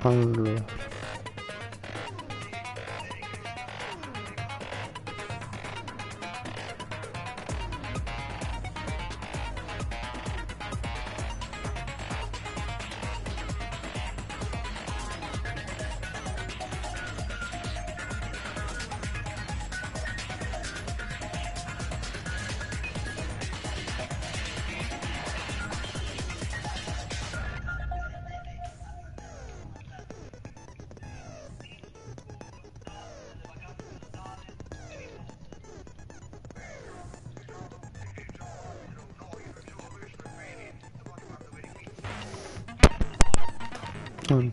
방울로. 응.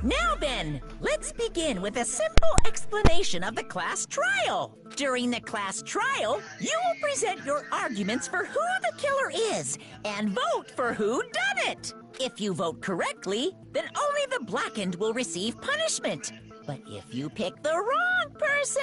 Now then, let's begin with a simple explanation of the class trial. During the class trial, you will present your arguments for who the killer is and vote for who done it. If you vote correctly, then only the blackened will receive punishment. But if you pick the wrong person,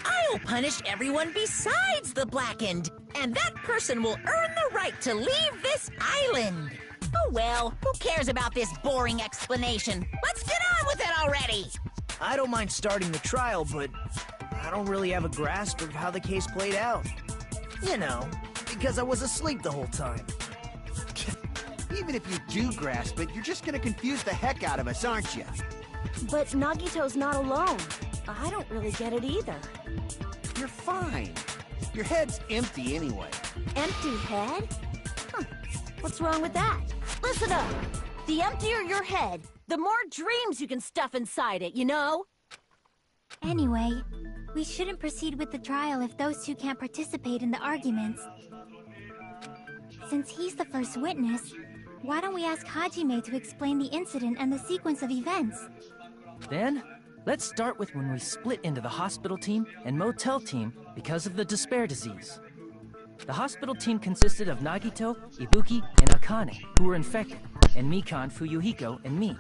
I'll punish everyone besides the blackened, and that person will earn the right to leave this island. Oh well, who cares about this boring explanation? Let's get on with it already! I don't mind starting the trial, but I don't really have a grasp of how the case played out. You know, because I was asleep the whole time. Even if you do grasp it, you're just gonna confuse the heck out of us, aren't you? But Nagito's not alone. I don't really get it either. You're fine. Your head's empty anyway. Empty head? Huh. What's wrong with that? Listen up. The emptier your head, the more dreams you can stuff inside it, you know? Anyway, we shouldn't proceed with the trial if those two can't participate in the arguments. Since he's the first witness, why don't we ask Hajime to explain the incident and the sequence of events? Then, let's start with when we split into the hospital team and motel team because of the despair disease. The hospital team consisted of Nagito, Ibuki, and Akane, who were infected, and Mikan, Fuyuhiko, and me.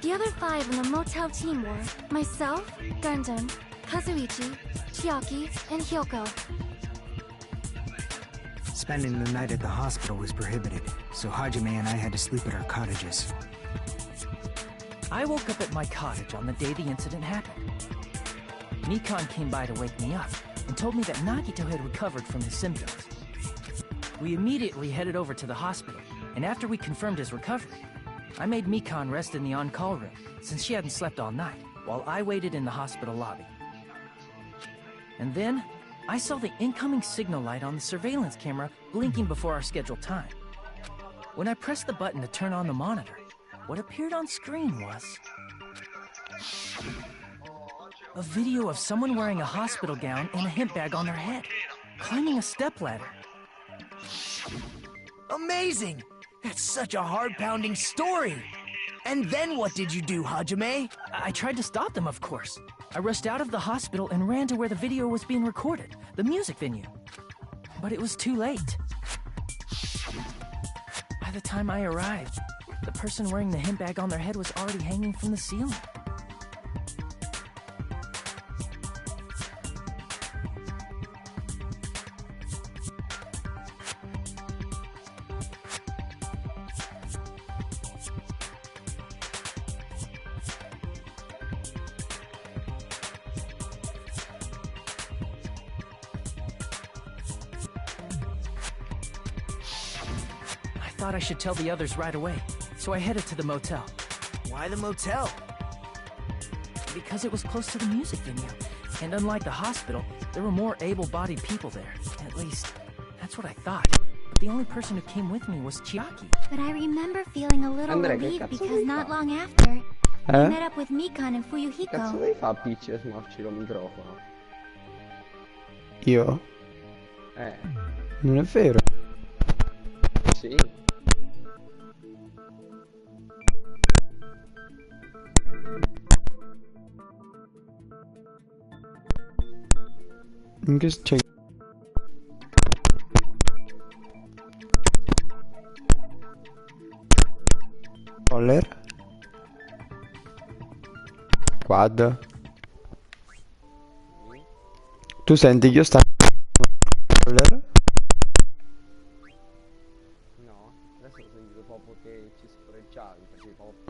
The other 5 in the motel team were myself, Gundam, Kazuichi, Chiaki, and Hyoko. Spending the night at the hospital was prohibited, so Hajime and I had to sleep at our cottages. I woke up at my cottage on the day the incident happened. Mikan came by to wake me up and told me that Nagito had recovered from his symptoms. We immediately headed over to the hospital, and after we confirmed his recovery, I made Mikan rest in the on-call room, since she hadn't slept all night, while I waited in the hospital lobby. And then, I saw the incoming signal light on the surveillance camera blinking before our scheduled time. When I pressed the button to turn on the monitor, what appeared on screen was a video of someone wearing a hospital gown and a hemp bag on their head, climbing a stepladder. Amazing! That's such a heart-pounding story! And then what did you do, Hajime? I tried to stop them, of course. I rushed out of the hospital and ran to where the video was being recorded, the music venue. But it was too late. By the time I arrived, the person wearing the hemp bag on their head was already hanging from the ceiling. I thought I should tell the others right away, so I headed to the motel. Why the motel? Because it was close to the music venue, and unlike the hospital, there were more able-bodied people there. At least, that's what I thought. But the only person who came with me was Chiaki. But I remember feeling a little Andrea, che relieved cazzo because devi not fare? long after, we Eh? met up with Mikan and Cazzo Fuyuhiko. devi fare Peach e smorci lo microfono? Io? Non è vero. Sì. In che c'è? Roller? Quad? Tu senti che io sto roller? No, adesso ho sentito proprio che ci sfrecciavi, facevi proprio...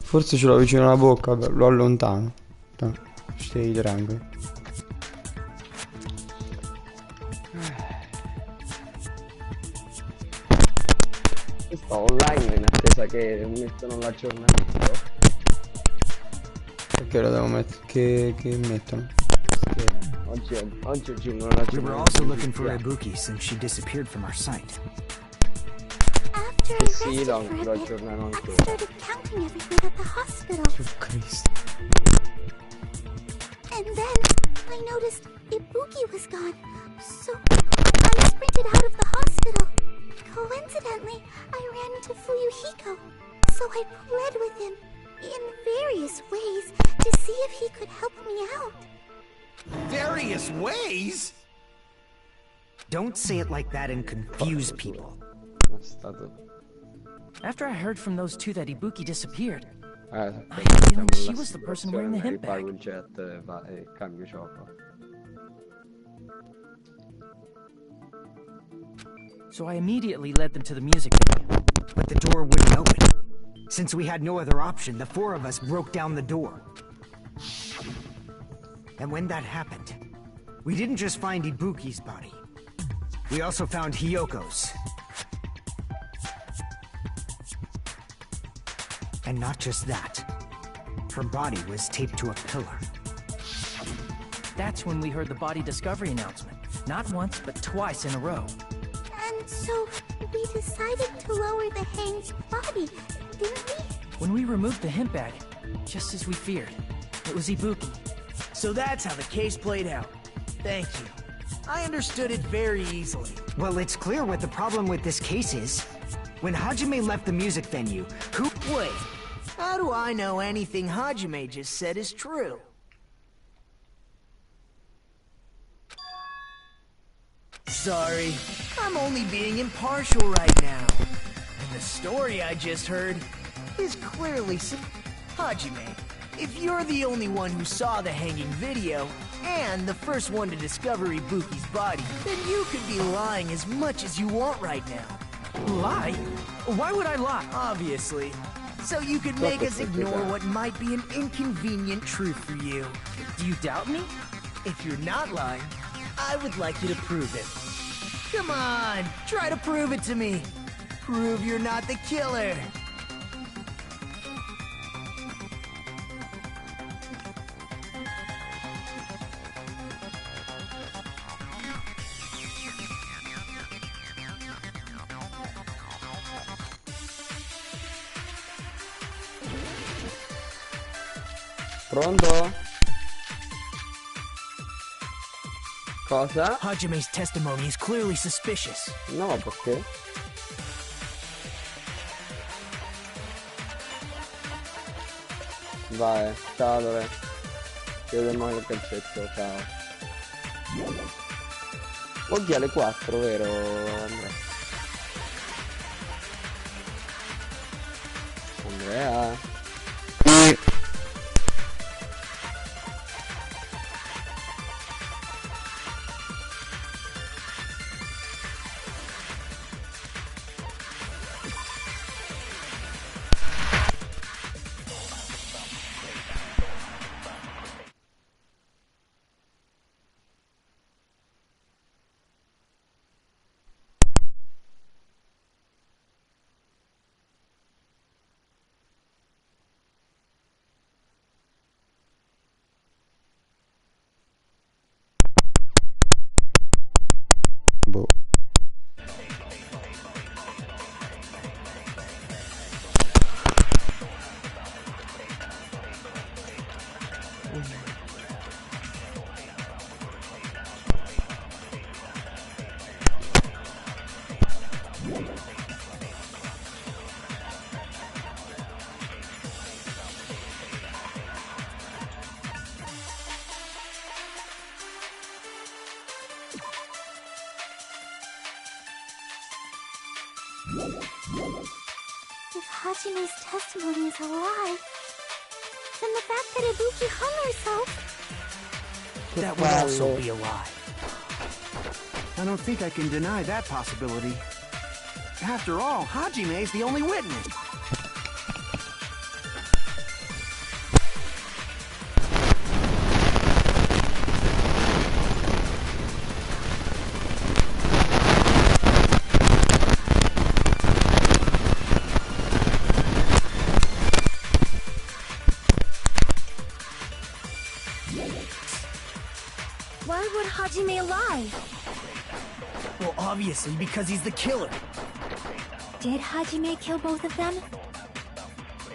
Forse ce l'ho vicino alla bocca, vabbè, lo allontano. Stai tranquillo. Sto online in attesa che mettano l'aggiornamento. Perché lo devo mettere? Che mettono? Oggi aggiungono l'aggiornamento. We were also looking for Ibuki since she disappeared from our site. After I Sì, rested lo for a bit, aggiornano I ancora. started counting everything at the hospital. Cristo. And then I noticed Ibuki was gone. So I sprinted out of the hospital. Coincidentally, I ran into Fuyuhiko. So I pled with him in various ways to see if he could help me out. Various ways? Don't say it like that and confuse people. È stato... After I heard from those two that Ibuki disappeared, I aspetta, had a feeling facciamo she was the person wearing the hemp ripago bag. il jet e cambio gioco. So I immediately led them to the music venue. But the door wouldn't open. Since we had no other option, the 4 of us broke down the door. And when that happened, we didn't just find Ibuki's body. We also found Hyoko's. And not just that. Her body was taped to a pillar. That's when we heard the body discovery announcement. Not once, but twice in a row. And so we decided to lower the hanged body, didn't we? When we removed the hemp bag, just as we feared, it was Ibuki. So that's how the case played out. Thank you. I understood it very easily. Well, it's clear what the problem with this case is. When Hajime left the music venue, who— Wait, how do I know anything Hajime just said is true? Sorry, I'm only being impartial right now. And The story I just heard is clearly Hajime, if you're the only one who saw the hanging video, and the first one to discover Ibuki's body, then you could be lying as much as you want right now. Lie? Why would I lie? Obviously. So you could make us ignore what might be an inconvenient truth for you. Do you doubt me? If you're not lying, I would like you to prove it. Come on, try to prove it to me. Prove you're not the killer. Pronto? Cosa? Hajime's testimony is clearly suspicious. No, perché? Vai, ciao Lore. Ti vedo il calcetto, ciao. Oggi alle 4, vero Andrea? Andrea? Sì. Boh. If Hajime's testimony is a lie, then the fact that Ibuki hung herself... That would also be a lie. I don't think I can deny that possibility. After all, Hajime is the only witness. Why would Hajime lie? Well, obviously, because he's the killer. Did Hajime kill both of them?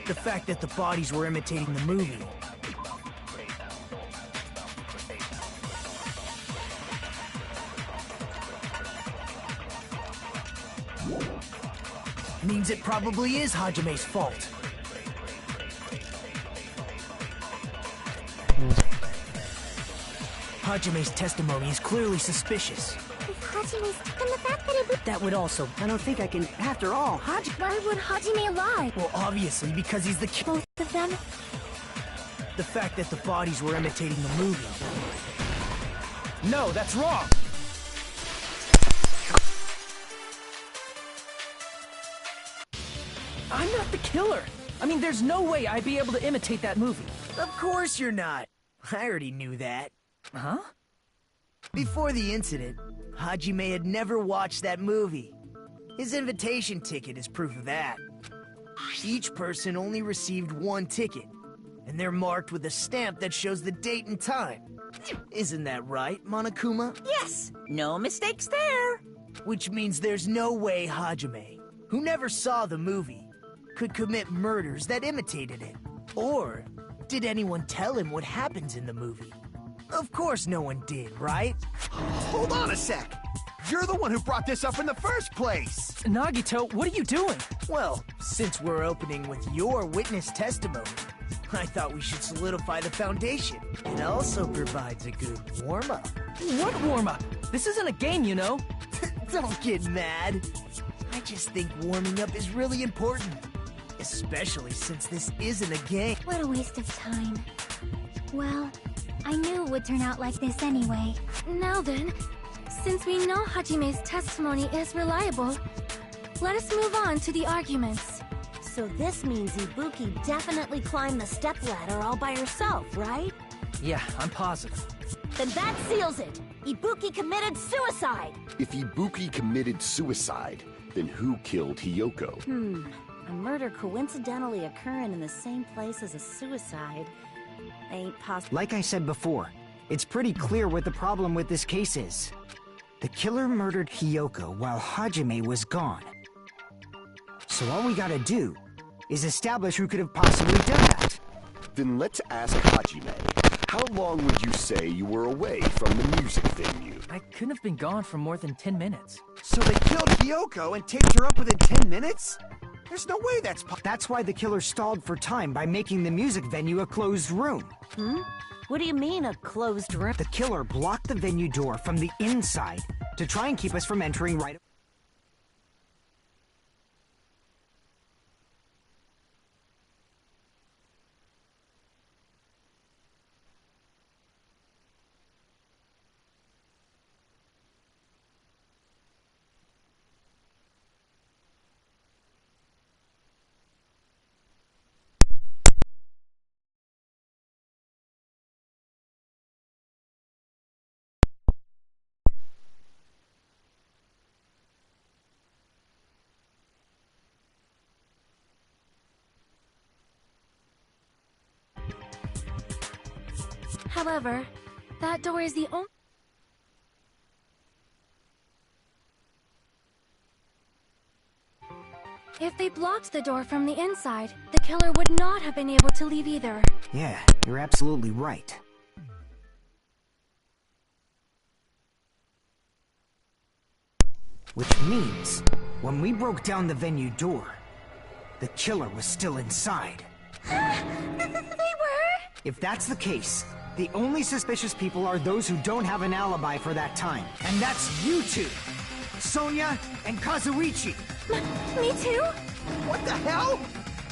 The fact that the bodies were imitating the movie. Means it probably is Hajime's fault. Hajime's testimony is clearly suspicious. If Hajime's... then the fact that Ibuki... That would also... I don't think I can... After all, Why would Hajime lie? Well, obviously, because he's the killer. Both of them? The fact that the bodies were imitating the movie. No, that's wrong! I'm not the killer! I mean, there's no way I'd be able to imitate that movie. Of course you're not. I already knew that. Huh? Before the incident, Hajime had never watched that movie. His invitation ticket is proof of that. Each person only received one ticket, and they're marked with a stamp that shows the date and time. Isn't that right, Monokuma? Yes, no mistakes there. Which means there's no way Hajime, who never saw the movie, could commit murders that imitated it. Or did anyone tell him what happens in the movie? Of course no one did, right? hold on a sec. You're the one who brought this up in the first place. Nagito, what are you doing? Well, since we're opening with your witness testimony, I thought we should solidify the foundation. It also provides a good warm-up. What warm-up? This isn't a game, you know. Don't get mad. I just think warming up is really important. Especially since this isn't a game. What a waste of time. Well, I knew it would turn out like this anyway. Now then, since we know Hajime's testimony is reliable, let us move on to the arguments. So this means Ibuki definitely climbed the stepladder all by herself, right? Yeah, I'm positive. Then that seals it! Ibuki committed suicide! If Ibuki committed suicide, then who killed Hiyoko? A murder coincidentally occurring in the same place as a suicide ain't possible. Like I said before, it's pretty clear what the problem with this case is. The killer murdered Hiyoko while Hajime was gone. So all we gotta do is establish who could have possibly done that. Then let's ask Hajime. How long would you say you were away from the music venue? I couldn't have been gone for more than 10 minutes. So they killed Hiyoko and taped her up within 10 minutes? There's no way that's That's why the killer stalled for time by making the music venue a closed room. What do you mean, a closed room? The killer blocked the venue door from the inside to try and keep us from entering right. However, that door is the only... If they blocked the door from the inside, the killer would not have been able to leave either. Yeah, you're absolutely right. Which means, when we broke down the venue door, the killer was still inside. They were? If that's the case, the only suspicious people are those who don't have an alibi for that time. And that's you two! Sonia and Kazuichi! Me too? What the hell?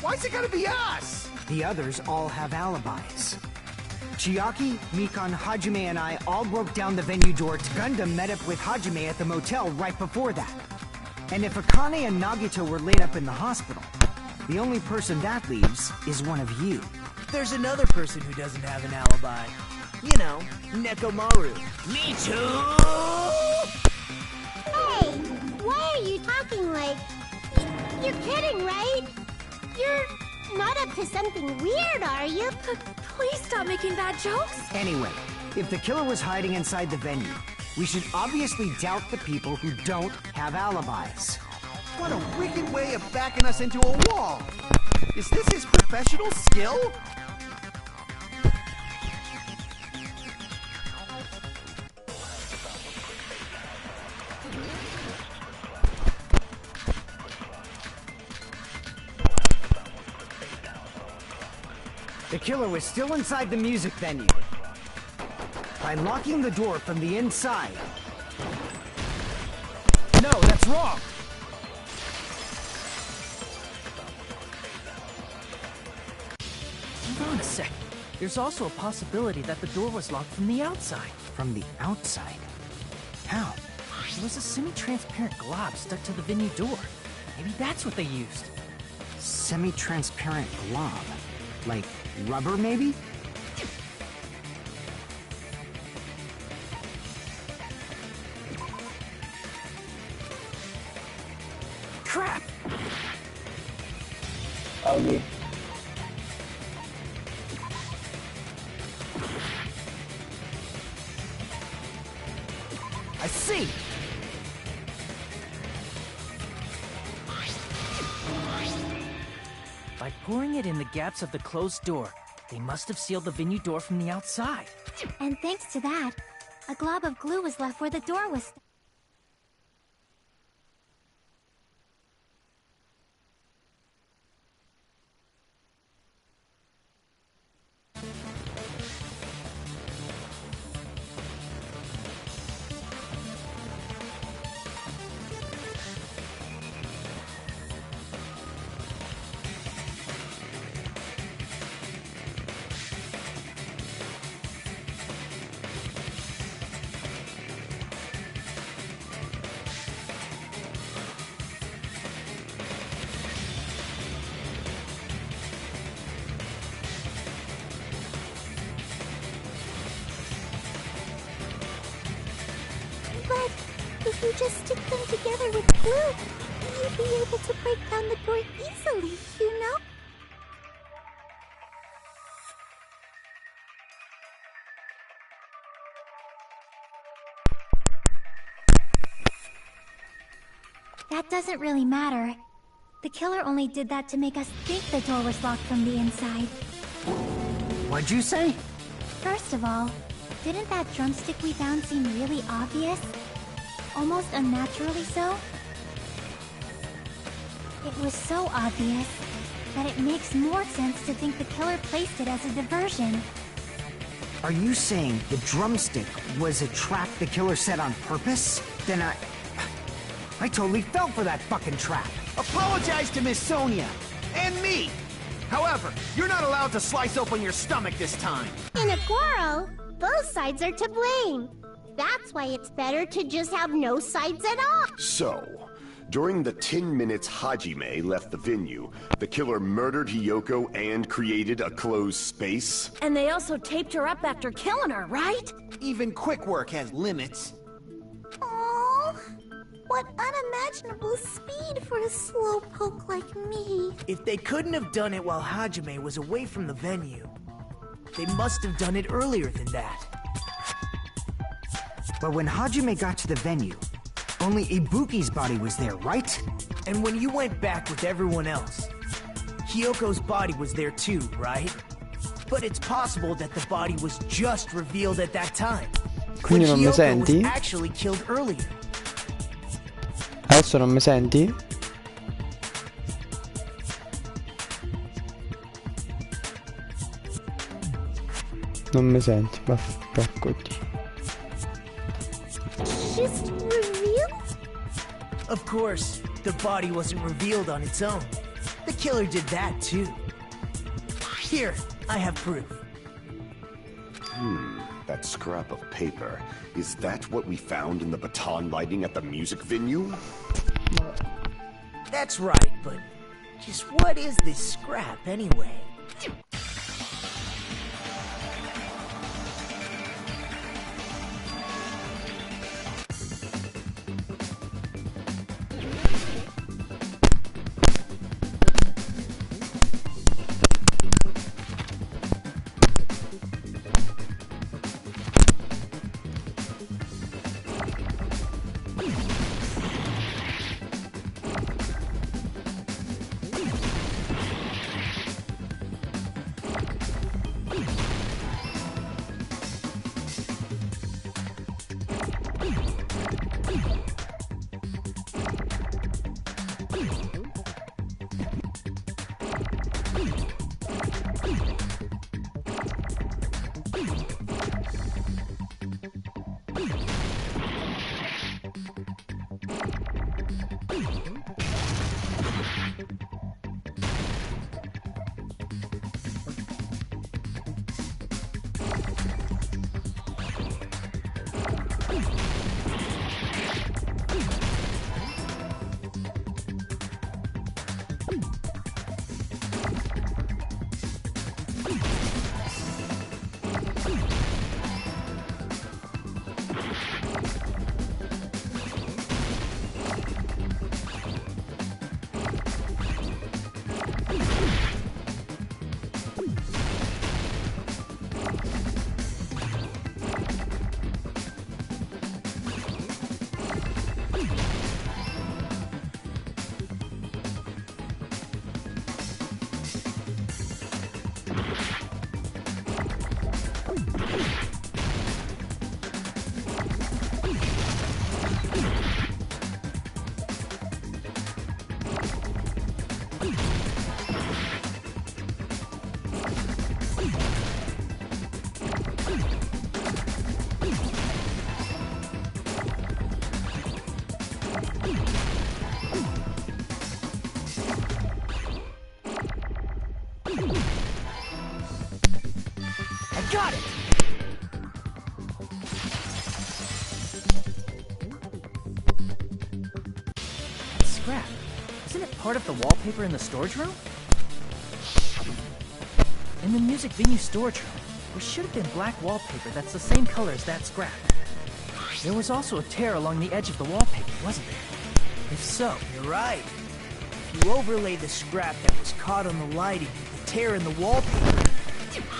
Why's it gotta be us? The others all have alibis. Chiaki, Mikan, Hajime, and I all broke down the venue door. Gundam met up with Hajime at the motel right before that. And if Akane and Nagito were laid up in the hospital, the only person that leaves is one of you. There's another person who doesn't have an alibi. You know, Nekomaru. Me too! Hey, why are you talking like... You're kidding, right? You're not up to something weird, are you? Please stop making bad jokes. Anyway, if the killer was hiding inside the venue, we should obviously doubt the people who don't have alibis. What a wicked way of backing us into a wall! Is this his professional skill? The killer was still inside the music venue. By locking the door from the inside. No, that's wrong! Hold on a sec. There's also a possibility that the door was locked from the outside. From the outside? How? There was a semi-transparent glob stuck to the venue door. Maybe that's what they used. Semi-transparent glob. Like rubber, maybe? Crap! Okay. I see! By pouring it in the gaps of the closed door, they must have sealed the venue door from the outside. And thanks to that, a glob of glue was left where the door was... If you just stick them together with glue, you'd be able to break down the door easily, you know? That doesn't really matter. The killer only did that to make us think the door was locked from the inside. What'd you say? First of all, didn't that drumstick we found seem really obvious? Almost unnaturally so? It was so obvious that it makes more sense to think the killer placed it as a diversion. Are you saying the drumstick was a trap the killer set on purpose? Then I totally fell for that fucking trap. Apologize to Miss Sonia and me. However, you're not allowed to slice open your stomach this time. In a quarrel, both sides are to blame. That's why it's better to just have no sides at all. So, during the 10 minutes Hajime left the venue, the killer murdered Hiyoko and created a closed space? And they also taped her up after killing her, right? Even quick work has limits. Aww, what unimaginable speed for a slowpoke like me. If they couldn't have done it while Hajime was away from the venue, they must have done it earlier than that. But when Hajime got to the venue, only Ibuki's body was there, right? And when you went back with everyone else, Hiyoko's body was there too, right? But it's possible that the body was just revealed at that time. When Quindi non mi Hiyoko was senti? actually killed earlier. Adesso non mi senti? Non mi senti, vaffanculo. Just revealed? Of course, the body wasn't revealed on its own. The killer did that too. Here, I have proof. That scrap of paper. Is that what we found in the baton lighting at the music venue? That's right, but just what is this scrap anyway? Got it! Scrap. Isn't it part of the wallpaper in the storage room? In the music venue storage room, there should have been black wallpaper that's the same color as that scrap. There was also a tear along the edge of the wallpaper, wasn't there? If so, You're right. If you overlay the scrap that was caught on the lighting with the tear in the wallpaper,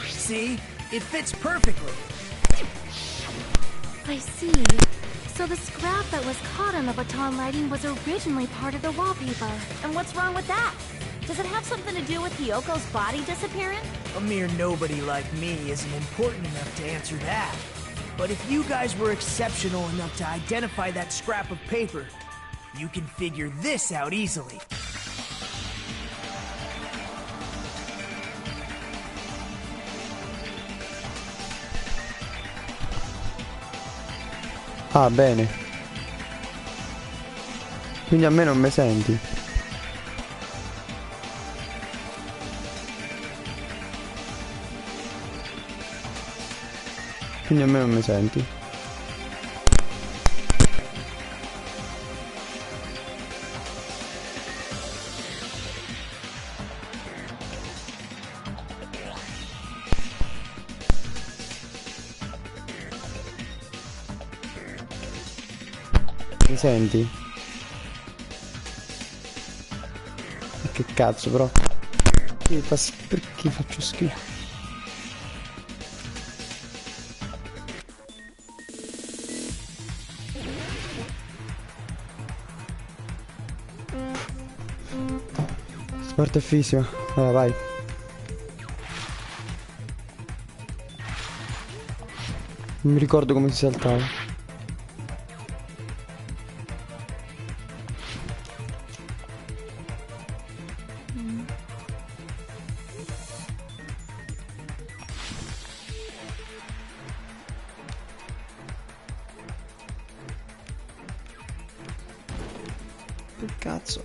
see? It fits perfectly. I see. So the scrap that was caught on the baton lighting was originally part of the wallpaper. And what's wrong with that? Does it have something to do with Hyoko's body disappearing? A mere nobody like me isn't important enough to answer that. But if you guys were exceptional enough to identify that scrap of paper, you can figure this out easily. Ah, bene. Quindi a me non mi senti. Quindi a me non mi senti. Mi senti? Ma che cazzo però? Perché faccio schifo? Sport e fisico. Allora vai. Non mi ricordo come si saltava. Che cazzo?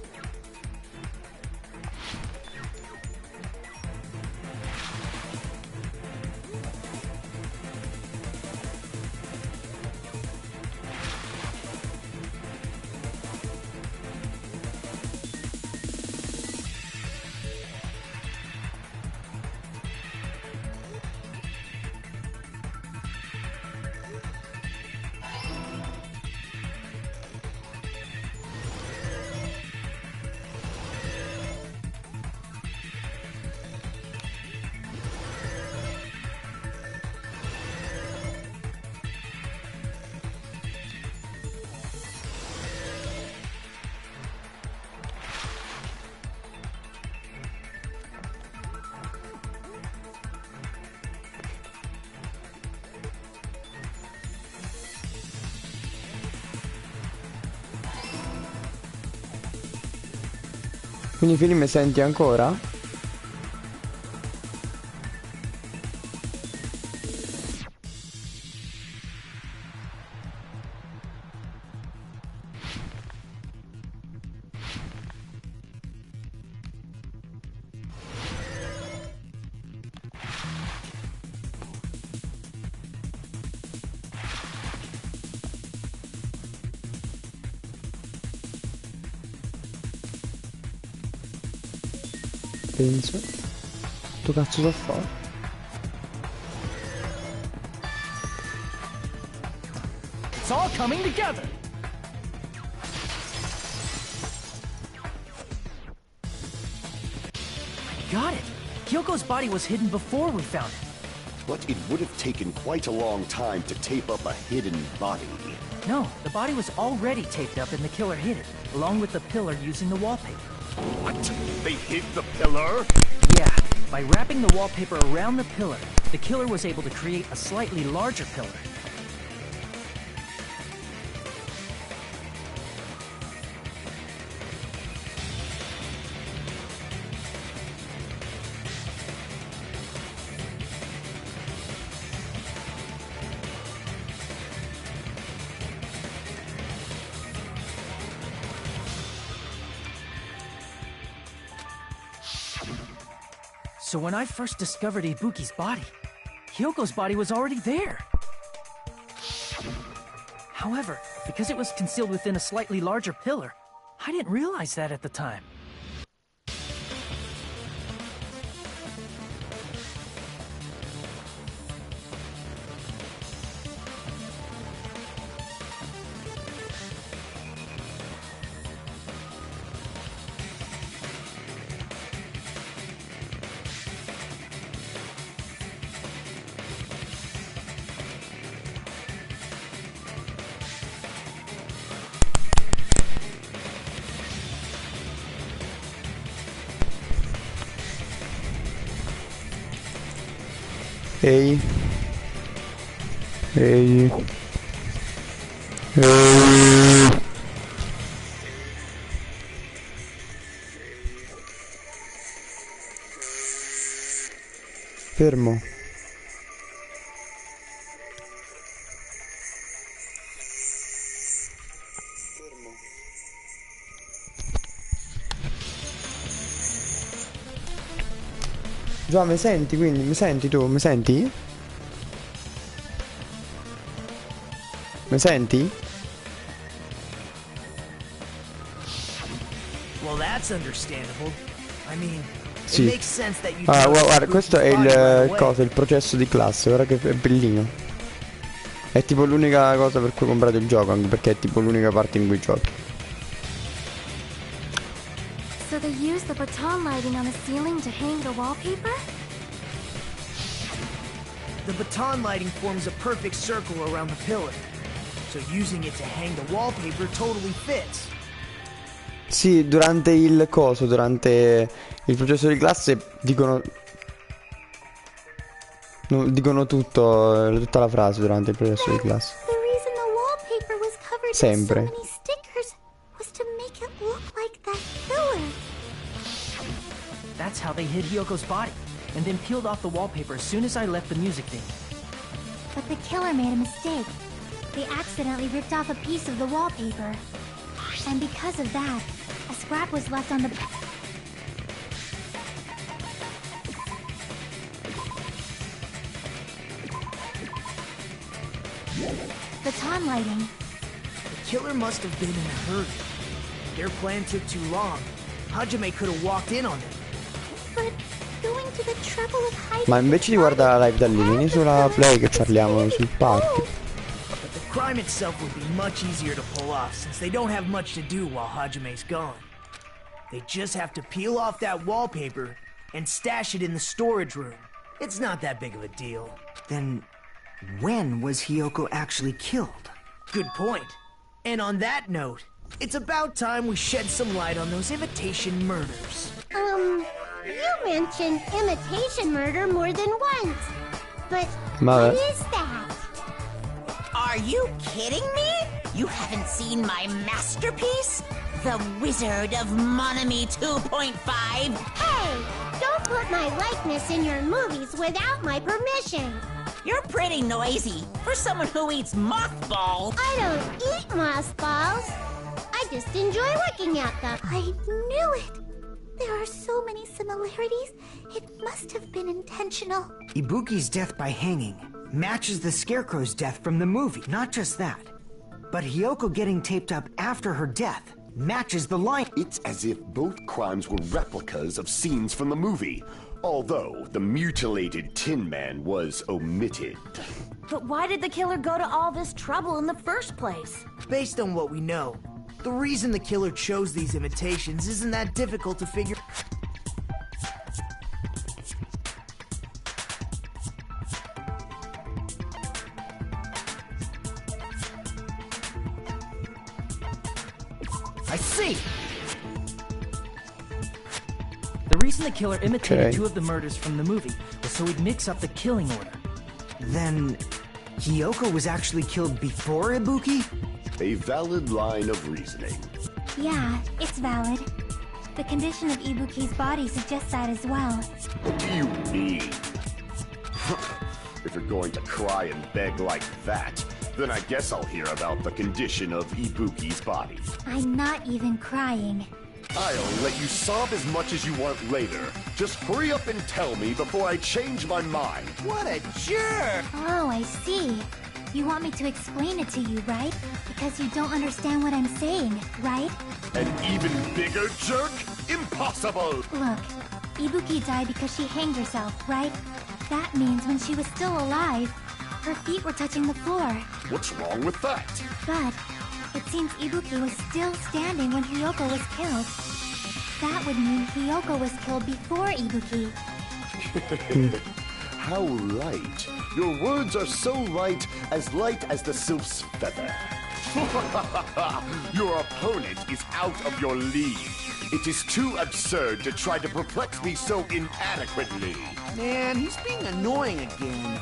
Quindi Fili mi senti ancora? Penso. Che cazzo so fare? it's all coming together. Got it. Hyoko's body was hidden before we found it. But it would have taken quite a long time to tape up a hidden body. No, the body was already taped up and the killer hid it, along with the pillar using the wallpaper. What? They hid the pillar? Yeah, by wrapping the wallpaper around the pillar, the killer was able to create a slightly larger pillar. So when I first discovered Ibuki's body, Hyoko's body was already there. However, because it was concealed within a slightly larger pillar, I didn't realize that at the time. Ehi. Ehi. Ehi. Fermo. Già, mi senti quindi? Mi senti tu? Mi senti? Mi senti? Well, that's understandable. I mean, Sì. it makes sense that you Guarda, questo è il processo di classe, guarda che è bellino. È tipo l'unica cosa per cui ho comprato il gioco, anche perché è tipo l'unica parte in cui giochi. So they used the baton lighting on the ceiling to hang the wallpaper? The baton lighting forms a perfect circle around the pillar. So using it to hang the wallpaper totally fits. Sì, durante il processo di classe dicono tutta la frase durante il processo di classe. The reason the wallpaper was covered Sempre. in so many stickers was to make it look like that killer. That's how they hid Hyoko's body, and then peeled off the wallpaper as soon as I left the music thing. But the killer made a mistake. They accidentally ripped off a piece of the wallpaper. And because of that, a scrap was left on the... baton lighting. The killer must have been in a hurry. Their plan took too long. Hajime could have walked in on them. But going to the trouble of hiding... Ma invece di guardare la live da lì, vieni sulla play che parliamo sul party. But the crime itself would be much easier to pull off since they don't have much to do while Hajime's gone. They just have to peel off that wallpaper and stash it in the storage room. It's not that big of a deal. Then, when was Hyoko actually killed? Good point. And on that note, it's about time we shed some light on those imitation murders. You mentioned imitation murder more than once. But Ma what is that? Are you kidding me? You haven't seen my masterpiece? The Wizard of Monami 2.5? Hey, don't put my likeness in your movies without my permission. You're pretty noisy for someone who eats mothballs. I don't eat mothballs. I just enjoy looking at them. I knew it. There are so many similarities. It must have been intentional. Ibuki's death by hanging matches the Scarecrow's death from the movie. Not just that, but Hyoko getting taped up after her death matches the line. It's as if both crimes were replicas of scenes from the movie, although the mutilated Tin Man was omitted. But why did the killer go to all this trouble in the first place? Based on what we know, the reason the killer chose these imitations isn't that difficult to figure. I see! The reason the killer imitated Okay. two of the murders from the movie was so he'd mix up the killing order. Then, Hyoko was actually killed before Ibuki? A valid line of reasoning. Yeah, it's valid. The condition of Ibuki's body suggests that as well. What do you mean? If you're going to cry and beg like that, then I guess I'll hear about the condition of Ibuki's body. I'm not even crying. I'll let you sob as much as you want later. Just hurry up and tell me before I change my mind. What a jerk! Oh, I see. You want me to explain it to you, right? Because you don't understand what I'm saying, right? An even bigger jerk? Impossible! Look, Ibuki died because she hanged herself, right? That means when she was still alive, her feet were touching the floor. What's wrong with that? But it seems Ibuki was still standing when Hyoko was killed. That would mean Hyoko was killed before Ibuki. How right. Your words are so light as the sylph's feather. Your opponent is out of your league. It is too absurd to try to perplex me so inadequately. Man, he's being annoying again.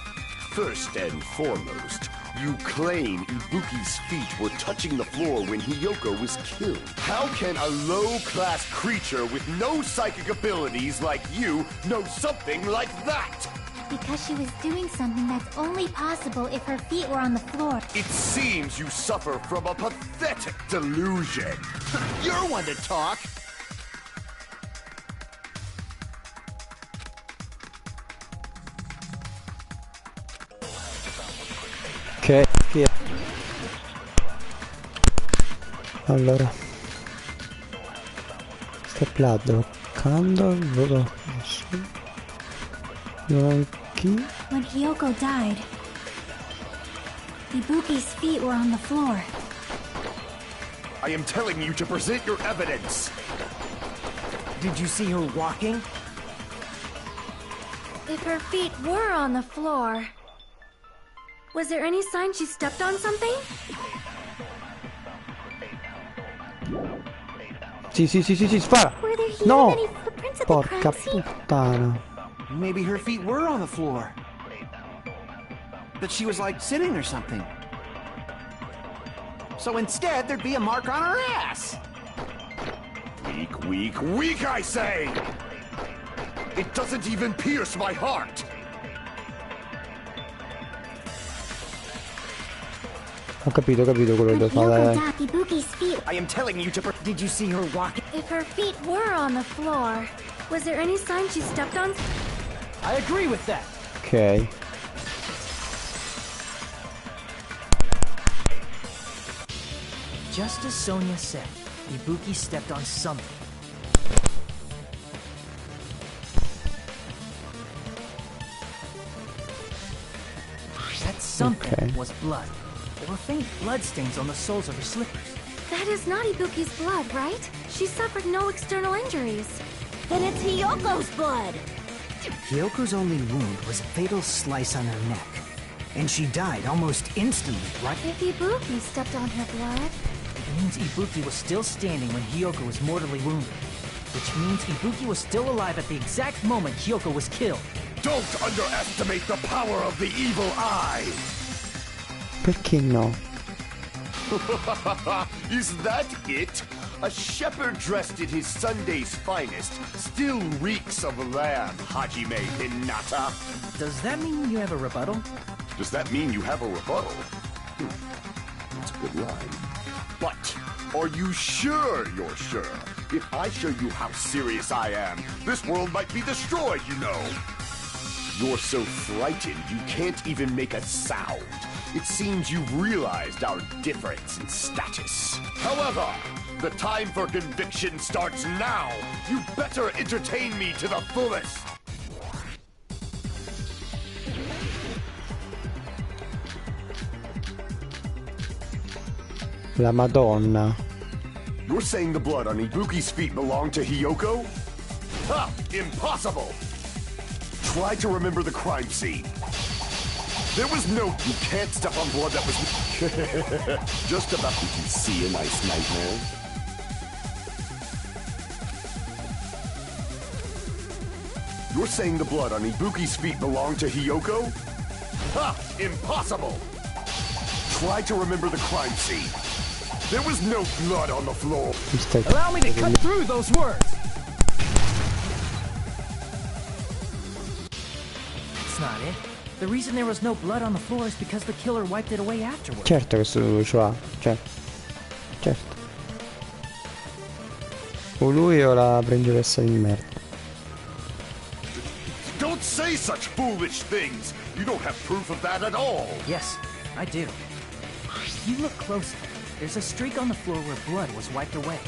First and foremost, you claim Ibuki's feet were touching the floor when Hiyoko was killed. How can a low-class creature with no psychic abilities like you know something like that? Because she was doing something that's only possible if her feet were on the floor. It seems you suffer from a pathetic delusion. You're one to talk. Che è? Allora step là bloccando il voto chi? When Hiyoko died, Ibuki's feet were on the floor. I am telling you to present your evidence. Did you see her walking? If her feet were on the floor, was there any sign she stepped on something? Sì, spara! Were there here No! many footprints at the Porca crime scene? puttana. Maybe her feet were on the floor. But she was like sitting or something. So instead, there'd be a mark on her ass. Weak, I say! It doesn't even pierce my heart! Ho capito quello When che Hiyoko fare. died, Ibuki's feet. I am telling you to. Did you see her walking? If her feet were on the floor, was there any sign she stepped on? I agree with that. Ok. Just as Sonia said, Ibuki stepped on something. That something was blood. There were faint bloodstains on the soles of her slippers. That is not Ibuki's blood, right? She suffered no external injuries. Then it's Hiyoko's blood! Hyoko's only wound was a fatal slice on her neck. And she died almost instantly, right? If Ibuki stepped on her blood... It means Ibuki was still standing when Hiyoko was mortally wounded. Which means Ibuki was still alive at the exact moment Hiyoko was killed. Don't underestimate the power of the evil eye! Perché no? Is that it? A shepherd dressed in his Sunday's finest still reeks of lamb, Hajime Hinata. Does that mean you have a rebuttal? Does that mean you have a rebuttal? That's a good line. But are you sure you're sure? If I show you how serious I am, this world might be destroyed, you know. You're so frightened you can't even make a sound. It seems you've realized our difference in status. However, the time for conviction starts now. You better entertain me to the fullest. La Madonna. You're saying the blood on Ibuki's feet belonged to Hiyoko? Ha! Impossible! Try to remember the crime scene. There was no... You can't step on blood that was... Just about... Did you see a nice nightmare? You're saying the blood on Ibuki's feet belonged to Hiyoko? Ha! Impossible! Try to remember the crime scene. There was no blood on the floor. Allow me to cut through those words! That's not it. The reason there was no blood on the floor is because the killer wiped it away afterwards. Certo che questo ce l'ha. Certo. O lui o la principessa di merda. Don't say such foolish things! You don't have proof of that at all! Yes, I do. If you look closely, there's a streak on the floor where blood was wiped away.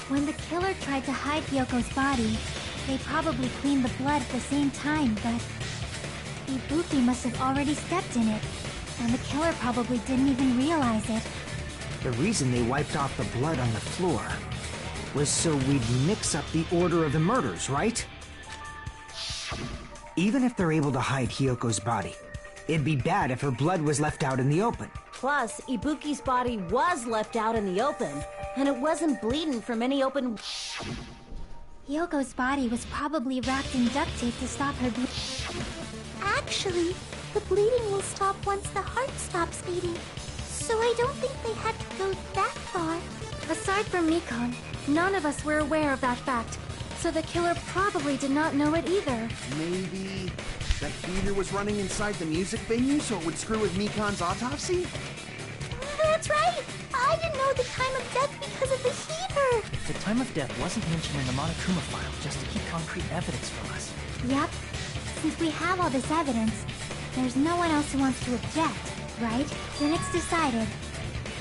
When the killer tried to hide Hyoko's body, they probably cleaned the blood at the same time, but Ibuki must have already stepped in it, and the killer probably didn't even realize it. The reason they wiped off the blood on the floor was so we'd mix up the order of the murders, right? Even if they're able to hide Hyoko's body, it'd be bad if her blood was left out in the open. Plus, Ibuki's body was left out in the open, and it wasn't bleeding from any open... Hyoko's body was probably wrapped in duct tape to stop her bleeding. Actually, the bleeding will stop once the heart stops beating. So I don't think they had to go that far. Aside from Mikon, none of us were aware of that fact, so the killer probably did not know it either. Maybe that heater was running inside the music venue so it would screw with Mikon's autopsy? That's right! I didn't know the time of death because of the heater! The time of death wasn't mentioned in the Monokuma file just to keep concrete evidence from us. Yep. Since we have all this evidence, there's no one else who wants to object, right? Then it's decided.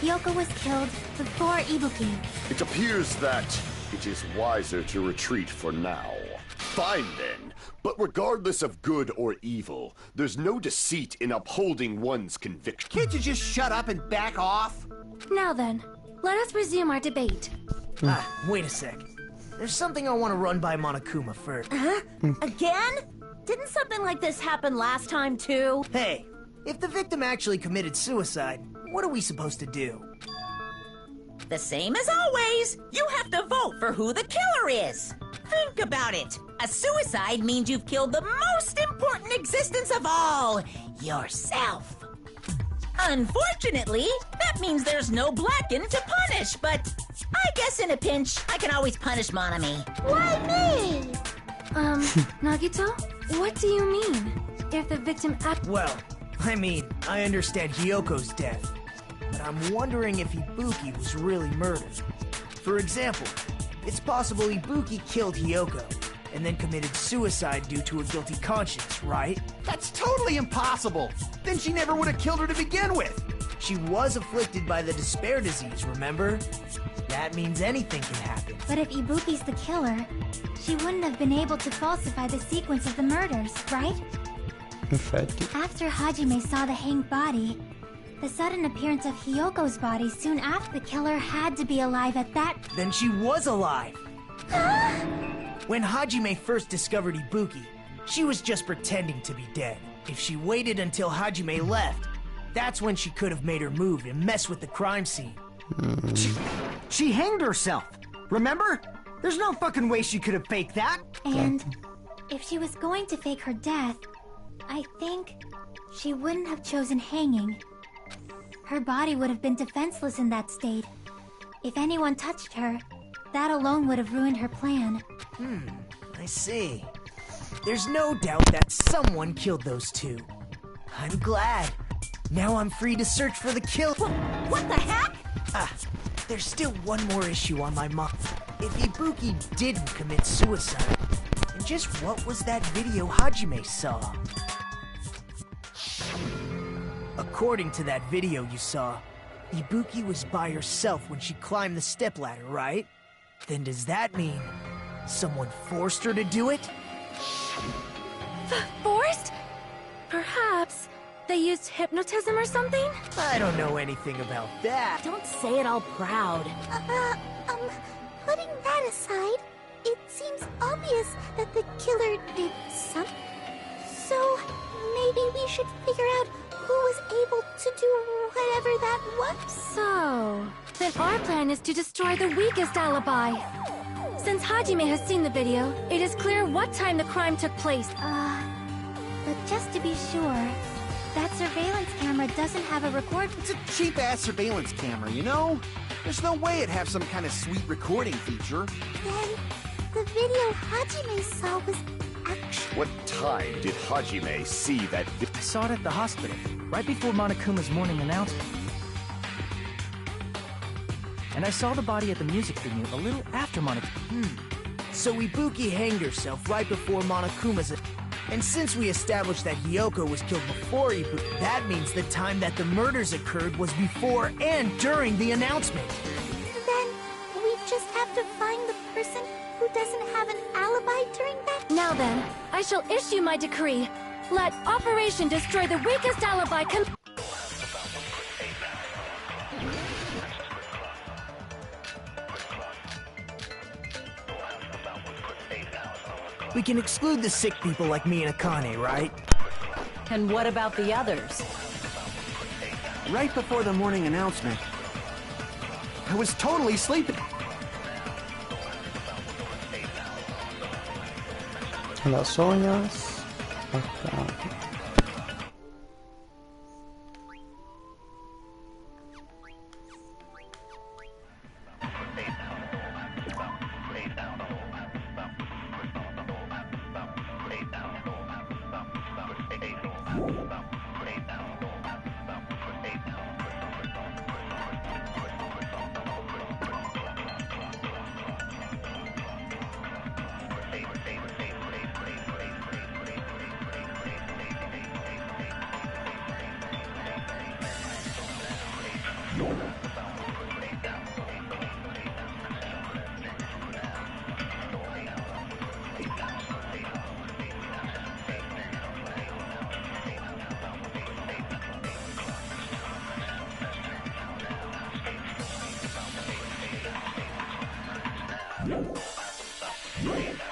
Hyoko was killed before Ibuki. It appears that it is wiser to retreat for now. Fine then, but regardless of good or evil, there's no deceit in upholding one's conviction. Can't you just shut up and back off? Now then, let us resume our debate. Wait a sec. There's something I want to run by Monokuma first. Huh? Again? Didn't something like this happen last time, too? Hey, if the victim actually committed suicide, what are we supposed to do? The same as always. You have to vote for who the killer is. Think about it. A suicide means you've killed the most important existence of all, yourself. Unfortunately, that means there's no Blacken to punish, but I guess in a pinch, I can always punish Monami. Why me? Nagito? What do you mean? If the victim Well, I mean, I understand Hyoko's death, but I'm wondering if Ibuki was really murdered. For example, it's possible Ibuki killed Hyoko, and then committed suicide due to a guilty conscience, right? That's totally impossible! Then she never would have killed her to begin with! She was afflicted by the despair disease, remember? That means anything can happen. But if Ibuki's the killer, she wouldn't have been able to falsify the sequence of the murders, right? Infatti. After Hajime saw the hanged body, the sudden appearance of Hyoko's body soon after the killer had to be alive at that... Then she was alive! When Hajime first discovered Ibuki, she was just pretending to be dead. If she waited until Hajime left, that's when she could have made her move and mess with the crime scene. She hanged herself, remember? There's no fucking way she could have faked that. And if she was going to fake her death, I think she wouldn't have chosen hanging. Her body would have been defenseless in that state. If anyone touched her, that alone would have ruined her plan. I see. There's no doubt that someone killed those two. I'm glad. Now I'm free to search for the kill. What the heck? There's still one more issue on my mind. If Ibuki didn't commit suicide, then just what was that video Hajime saw? According to that video you saw, Ibuki was by herself when she climbed the stepladder, right? Then does that mean someone forced her to do it? Forced? Perhaps they used hypnotism or something? I don't know anything about that. Don't say it all proud. Putting that aside, it seems obvious that the killer did something. So, maybe we should figure out who was able to do whatever that was. So, then our plan is to destroy the weakest alibi. Since Hajime has seen the video, it is clear what time the crime took place. But just to be sure, that surveillance camera doesn't have a record. It's a cheap-ass surveillance camera, you know? There's no way it'd have some kind of sweet recording feature. Then, the video Hajime saw was actually... What time did Hajime see that I saw it at the hospital, right before Monokuma's morning announcement. And I saw the body at the music venue a little after Monokuma. So Ibuki hanged herself right before Monokuma's... And since we established that Hyoko was killed before Ibuki, that means the time that the murders occurred was before and during the announcement. Then, we just have to find the person who doesn't have an alibi during that... Now then, I shall issue my decree. Let Operation Destroy the Weakest Alibi We can exclude the sick people like me and Akane, right? And what about the others? Right before the morning announcement, I was totally sleeping. Las uñas. Acá.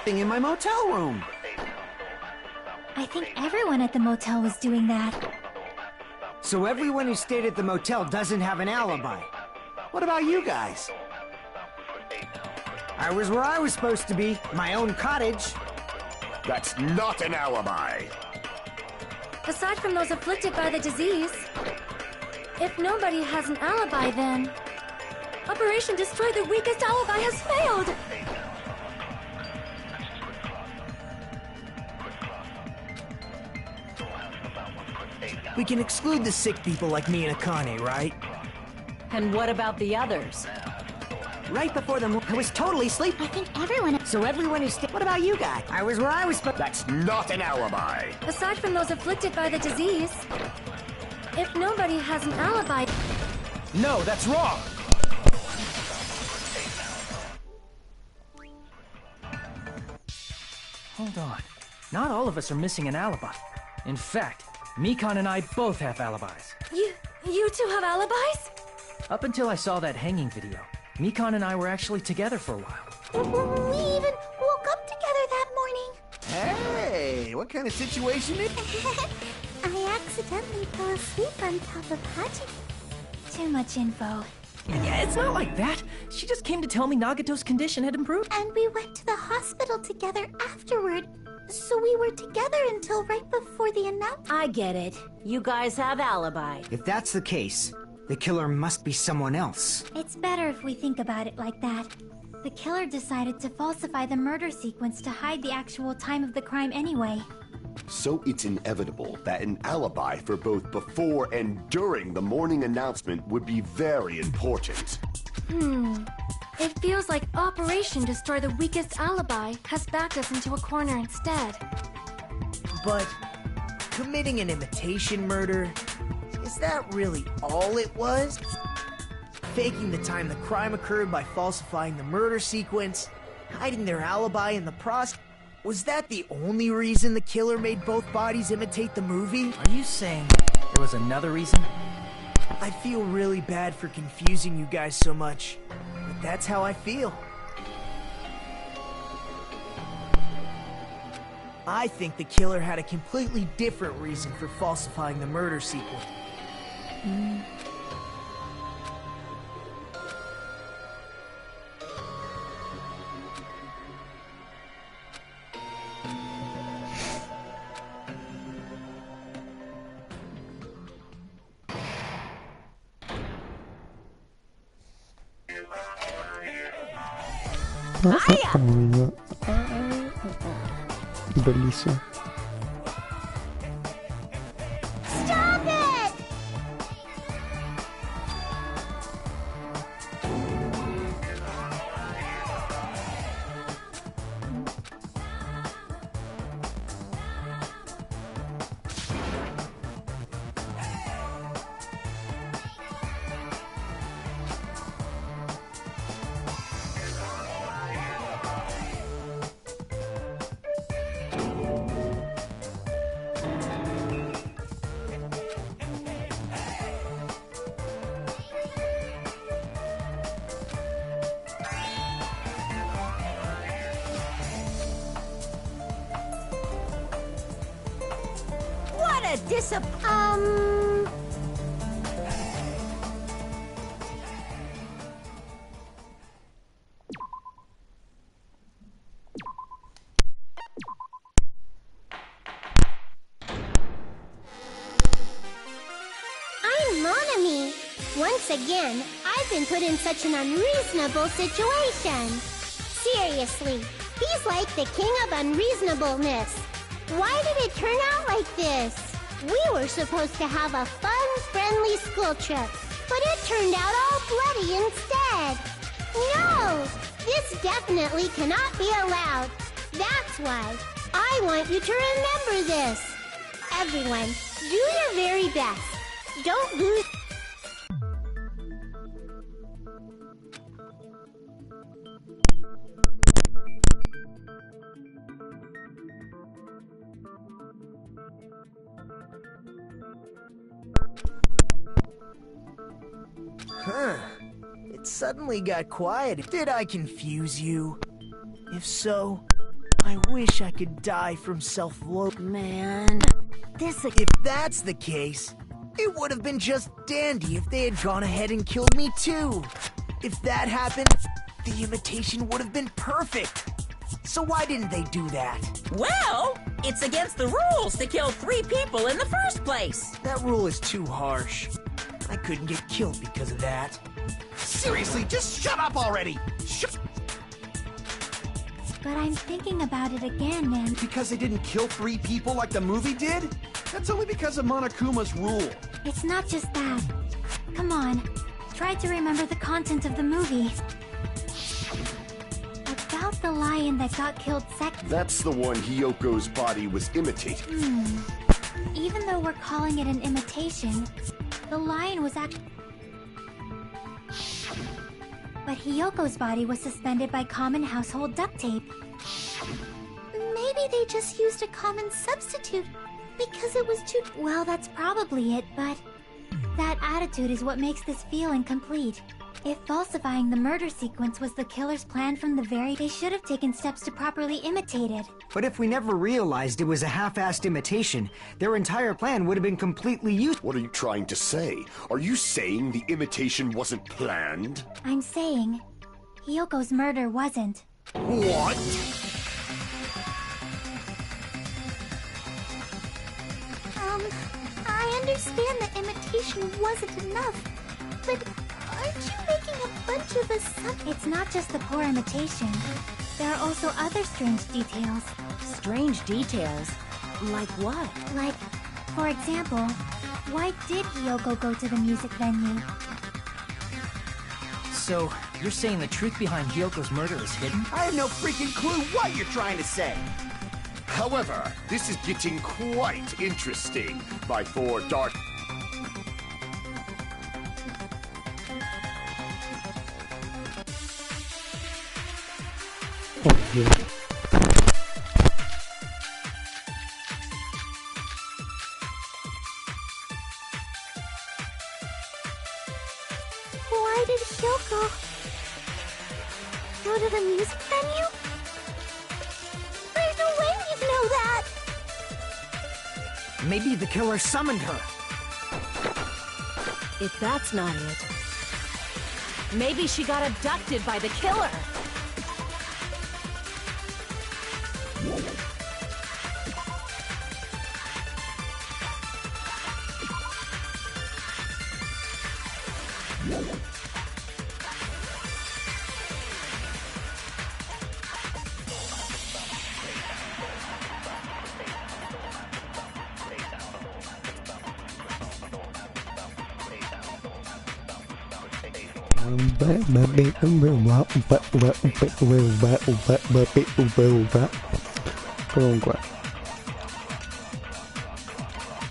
In my motel room. I think everyone at the motel was doing that. So everyone who stayed at the motel doesn't have an alibi. What about you guys? I was where I was supposed to be, my own cottage. That's not an alibi. Aside from those afflicted by the disease, if nobody has an alibi, then Operation Destroy the Weakest Alibi has failed! We can exclude the sick people like me and Akane, right? And what about the others? Right before I was totally sleeping. I think everyone... So everyone who stayed... What about you guys? I was where I was supposed... That's not an alibi. Aside from those afflicted by the disease, if nobody has an alibi... No, that's wrong! Hold on. Not all of us are missing an alibi. In fact, Mikan and I both have alibis. You two have alibis? Up until I saw that hanging video, Mikan and I were actually together for a while. We even woke up together that morning. Hey, what kind of situation is... I accidentally fell asleep on top of Haji. Too much info. Yeah, it's not like that. She just came to tell me Nagato's condition had improved. And we went to the hospital together afterward. So we were together until right before the announcement. I get it. You guys have alibi. If that's the case, the killer must be someone else. It's better if we think about it like that. The killer decided to falsify the murder sequence to hide the actual time of the crime anyway. So it's inevitable that an alibi for both before and during the morning announcement would be very important. It feels like Operation Destroy the Weakest Alibi has backed us into a corner instead. But committing an imitation murder, is that really all it was? Faking the time the crime occurred by falsifying the murder sequence, hiding their alibi in the process. Was that the only reason the killer made both bodies imitate the movie? Are you saying there was another reason? I feel really bad for confusing you guys so much, but that's how I feel. I think the killer had a completely different reason for falsifying the murder sequence. Bellissimo. Stop it! a I'm Monami. Once again, I've been put in such an unreasonable situation. Seriously, he's like the king of unreasonableness. Why did it turn out like this? We were supposed to have a fun, friendly school trip, but it turned out all bloody instead. No! This definitely cannot be allowed. That's why I want you to remember this. Everyone, do your very best. Don't lose. Huh. It suddenly got quiet. Did I confuse you? If so, I wish I could die from self-loathing. Man, If that's the case, it would have been just dandy if they had gone ahead and killed me too. If that happened, the imitation would have been perfect. So why didn't they do that? Well, it's against the rules to kill 3 people in the first place. That rule is too harsh. I couldn't get killed because of that. Seriously, just shut up already! But I'm thinking about it again, and Because they didn't kill 3 people like the movie did? That's only because of Monokuma's rule. it's not just that. Come on, try to remember the content of the movie. About the lion that got killed second. That's the one Hyoko's body was imitating. Even though we're calling it an imitation, the lion was actually... But Hyoko's body was suspended by common household duct tape. Maybe they just used a common substitute because it was too... Well, that's probably it, but... That attitude is what makes this feel incomplete. If falsifying the murder sequence was the killer's plan from the very... They should have taken steps to properly imitate it. But if we never realized it was a half-assed imitation, their entire plan would have been completely useless. What are you trying to say? Are you saying the imitation wasn't planned? I'm saying... Hyoko's murder wasn't. What? I understand that imitation wasn't enough, but aren't you making a bunch of assumptions? It's not just the poor imitation. There are also other strange details. strange details. Like what? Like, for example, why did Hyoko go to the music venue? So, you're saying the truth behind Hyoko's murder is hidden? I have no freaking clue what you're trying to say. However, this is getting quite interesting. My 4 dark... Why did Hyoko go to the music venue? There's no way you'd know that! Maybe the killer summoned her. If that's not it, maybe she got abducted by the killer. Comunque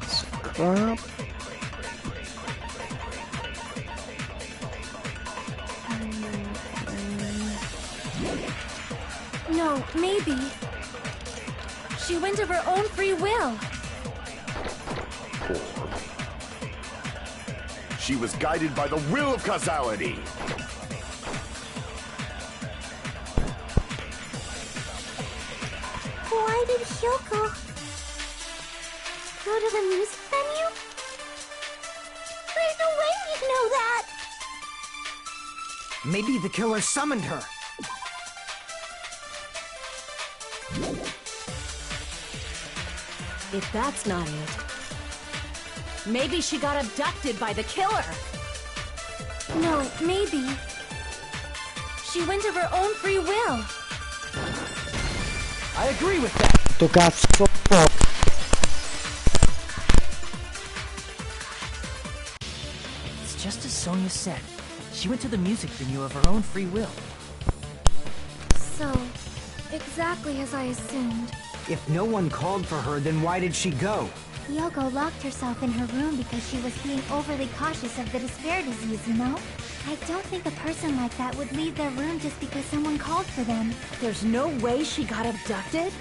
Scrap. No, maybe. She went of her own free will. She was guided by the will of causality. Why did Hyoko go to the music venue? There's no way we'd know that! Maybe the killer summoned her. If that's not it, maybe she got abducted by the killer. No, maybe. She went of her own free will. I agree with that. Sto cazzo. It's just as Sonia said. She went to the music venue of her own free will. So, exactly as I assumed. If no one called for her, then why did she go? Yoko locked herself in her room because she was being overly cautious of the despair disease, you know? I don't think a person like that would leave their room just because someone called for them. There's no way she got abducted?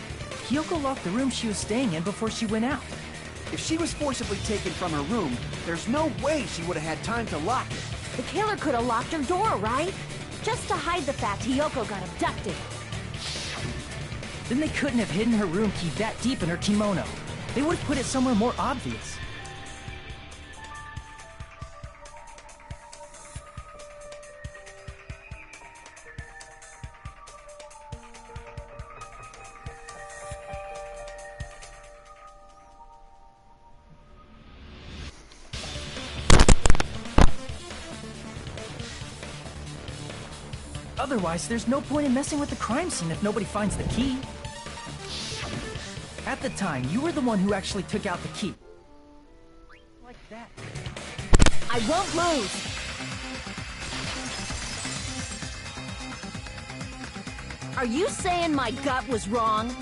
Hiyoko locked the room she was staying in before she went out. If she was forcibly taken from her room, there's no way she would have had time to lock it. The killer could have locked her door, right? Just to hide the fact Hiyoko got abducted. Then they couldn't have hidden her room key that deep in her kimono. They would have put it somewhere more obvious. Otherwise, there's no point in messing with the crime scene if nobody finds the key. At the time, you were the one who actually took out the key. Like that. I won't lose! Are you saying my gut was wrong?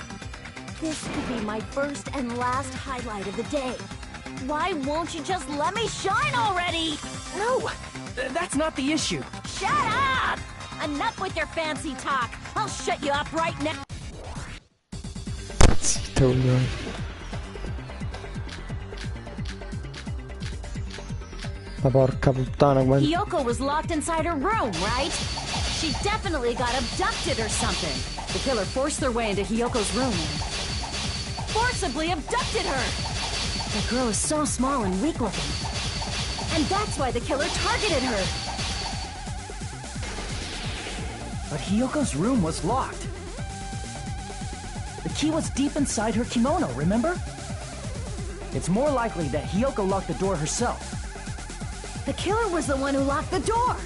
This could be my first and last highlight of the day. Why won't you just let me shine already? No! That's not the issue. Shut up! Enough with your fancy talk. I'll shut you up right now. Zitto, coglione. Ma porca puttana, quanto... Hiyoko was locked inside her room, right? She definitely got abducted or something. The killer forced their way into Hiyoko's room and forcibly abducted her. The girl is so small and weak-looking. And that's why the killer targeted her. But Hiyoko's room was locked. The key was deep inside her kimono, remember? It's more likely that Hiyoko locked the door herself. The killer was the one who locked the door!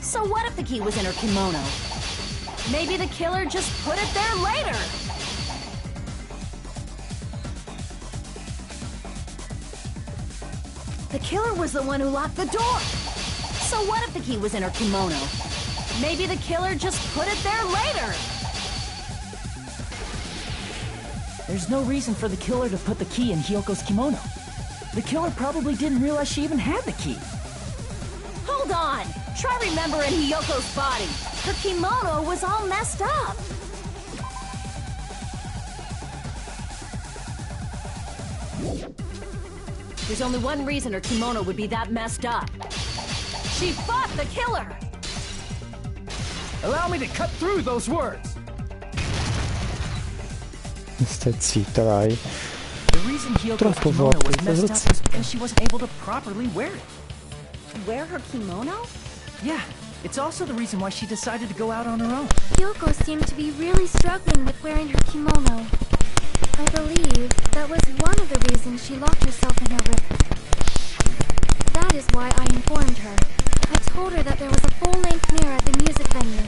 So what if the key was in her kimono? Maybe the killer just put it there later! The killer was the one who locked the door! So what if the key was in her kimono? Maybe the killer just put it there later! There's no reason for the killer to put the key in Hiyoko's kimono. The killer probably didn't realize she even had the key. Hold on! Try remembering Hiyoko's body. Her kimono was all messed up. There's only one reason her kimono would be that messed up. She fought the killer! Allow me to cut through those words! Stai zitta, dai. The reason Hiyoko's Troppo kimono forte, was messed stai up was because she wasn't able to properly wear it. Wear her kimono? Yeah, it's also the reason why she decided to go out on her own. Yoko seemed to be really struggling with wearing her kimono. I believe that was one of the reasons she locked herself in her room. That is why I informed her. I told her that there was a full-length mirror at the music venue,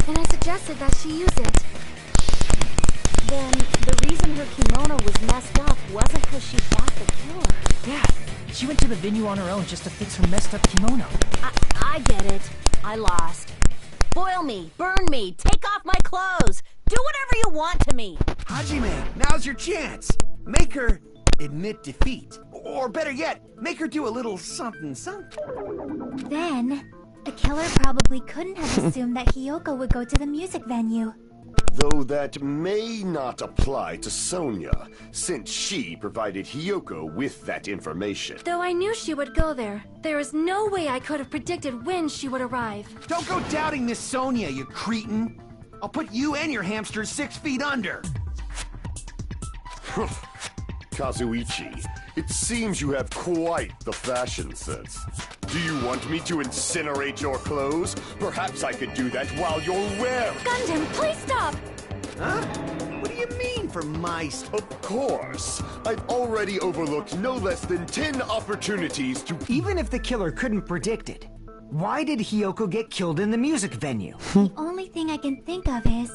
and I suggested that she use it. Then, the reason her kimono was messed up wasn't because she fought the killer. Yeah, she went to the venue on her own just to fix her messed up kimono. I get it. I lost. Boil me, burn me, take off my clothes. Do whatever you want to me. Hajime, now's your chance. Make her admit defeat. Or better yet, make her do a little something something. Then, the killer probably couldn't have assumed that Hiyoko would go to the music venue. Though that may not apply to Sonia, since she provided Hiyoko with that information. Though I knew she would go there, there is no way I could have predicted when she would arrive. Don't go doubting Miss Sonia, you cretin. I'll put you and your hamsters 6 feet under. Kazuichi, it seems you have quite the fashion sense. Do you want me to incinerate your clothes? Perhaps I could do that while you're wearing. Gundam, please stop! Huh? What do you mean for my... Of course. I've already overlooked no less than 10 opportunities to... Even if the killer couldn't predict it, why did Hiyoko get killed in the music venue? The only thing I can think of is...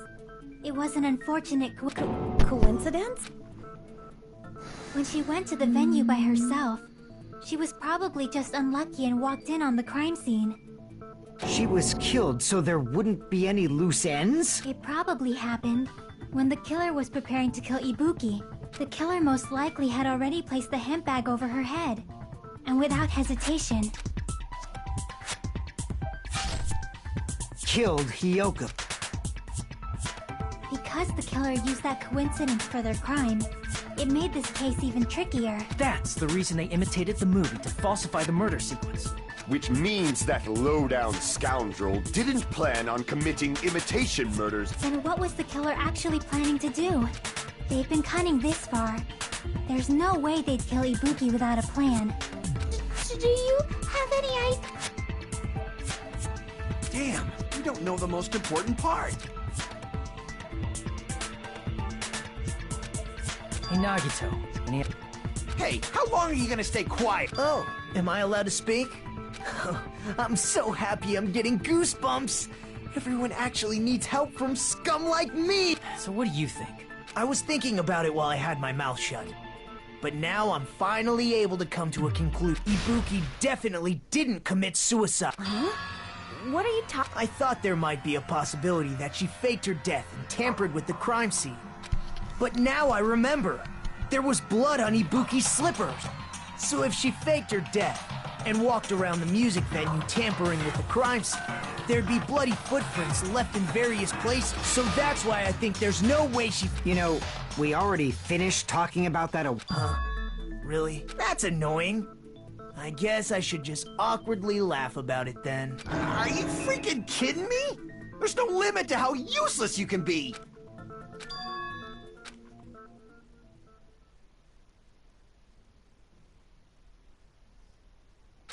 it was an unfortunate coincidence? When she went to the venue by herself, she was probably just unlucky and walked in on the crime scene. She was killed so there wouldn't be any loose ends? It probably happened when the killer was preparing to kill Ibuki. The killer most likely had already placed the hemp bag over her head. And without hesitation... killed Hiyoko. Because the killer used that coincidence for their crime, it made this case even trickier. That's the reason they imitated the movie to falsify the murder sequence. Which means that low-down scoundrel didn't plan on committing imitation murders. Then what was the killer actually planning to do? They've been cunning this far. There's no way they'd kill Ibuki without a plan. Do you have any idea? Damn, you don't know the most important part. Hey, Nagito. Any... Hey, how long are you gonna stay quiet? Oh, am I allowed to speak? I'm so happy I'm getting goosebumps. Everyone actually needs help from scum like me. So what do you think? I was thinking about it while I had my mouth shut. But now I'm finally able to come to a conclusion. Ibuki definitely didn't commit suicide. Huh? What are you talking? I thought there might be a possibility that she faked her death and tampered with the crime scene. But now I remember. There was blood on Ibuki's slippers. So if she faked her death and walked around the music venue tampering with the crime scene, there'd be bloody footprints left in various places. So that's why I think there's no way she... You know, we already finished talking about that Huh? Really? That's annoying. I guess I should just awkwardly laugh about it then. Are you freaking kidding me? There's no limit to how useless you can be.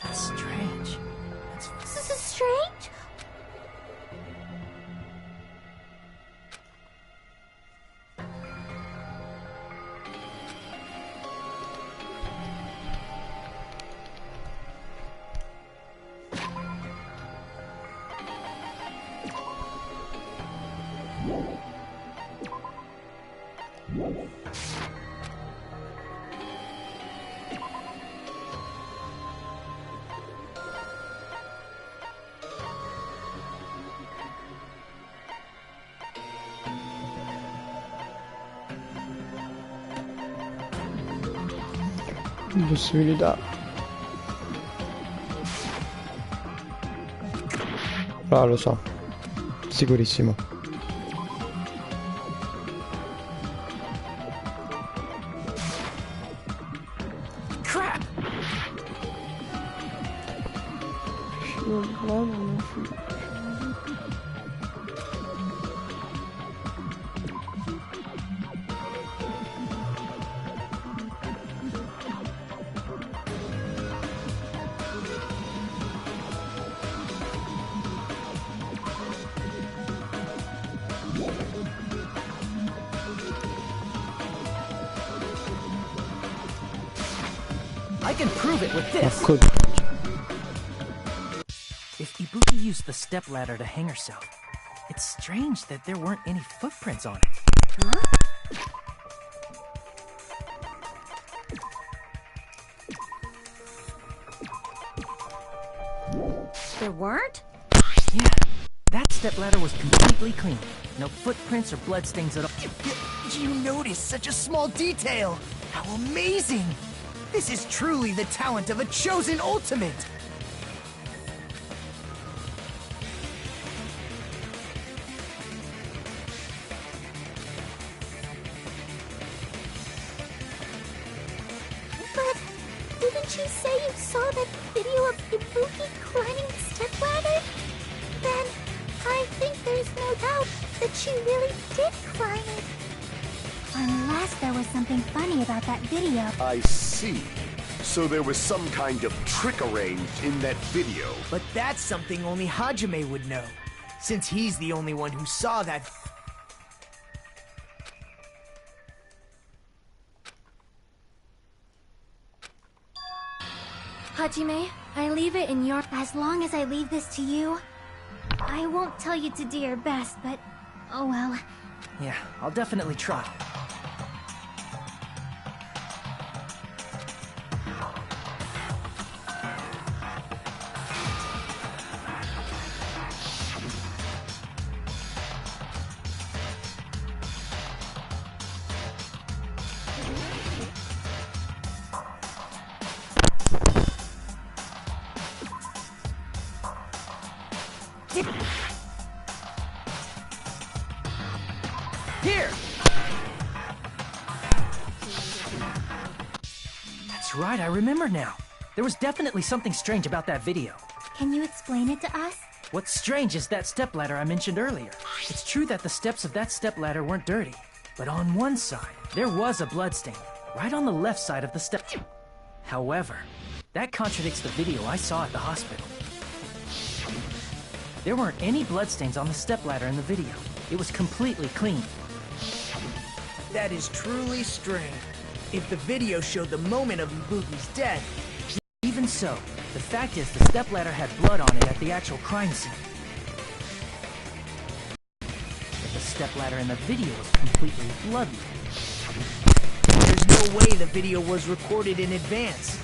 That's strange. This is strange? Possibilità. Ah, lo so. Sicurissimo. Crap! I can prove it with this. Ecco. If Ibuki used the stepladder to hang herself, it's strange that there weren't any footprints on it. Huh? There weren't? Yeah, that stepladder was completely clean. No footprints or bloodstains at all. Do you notice such a small detail? How amazing! This is truly the talent of a chosen ultimate! Didn't you say you saw that video of Ibuki climbing the stepladder? Then I think there's no doubt that she really did climb it. Unless there was something funny about that video. I see. So there was some kind of trick arranged in that video. But that's something only Hajime would know, since he's the only one who saw that. Hajime, I leave it in your... As long as I leave this to you, I won't tell you to do your best, but... oh well. Yeah, I'll definitely try. Here! That's right, I remember now. There was definitely something strange about that video. Can you explain it to us? What's strange is that stepladder I mentioned earlier. It's true that the steps of that stepladder weren't dirty, but on one side, there was a bloodstain, right on the left side of the step. However, that contradicts the video I saw at the hospital. There weren't any bloodstains on the stepladder in the video. It was completely clean. That is truly strange. If the video showed the moment of Ibuki's death... Even so, the fact is the stepladder had blood on it at the actual crime scene. But the stepladder in the video was completely bloodless. There's no way the video was recorded in advance.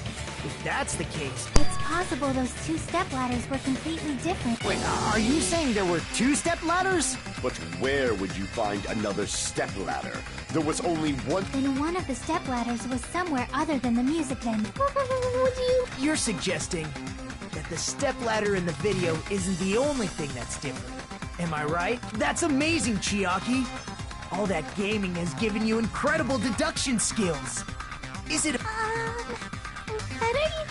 If that's the case... It's possible those two stepladders were completely different. Wait, are you saying there were two stepladders? But where would you find another stepladder? There was only one. Then one of the stepladders was somewhere other than the music venue. Would you... You're suggesting that the stepladder in the video isn't the only thing that's different. Am I right? That's amazing, Chiaki! All that gaming has given you incredible deduction skills. Is it... What are you...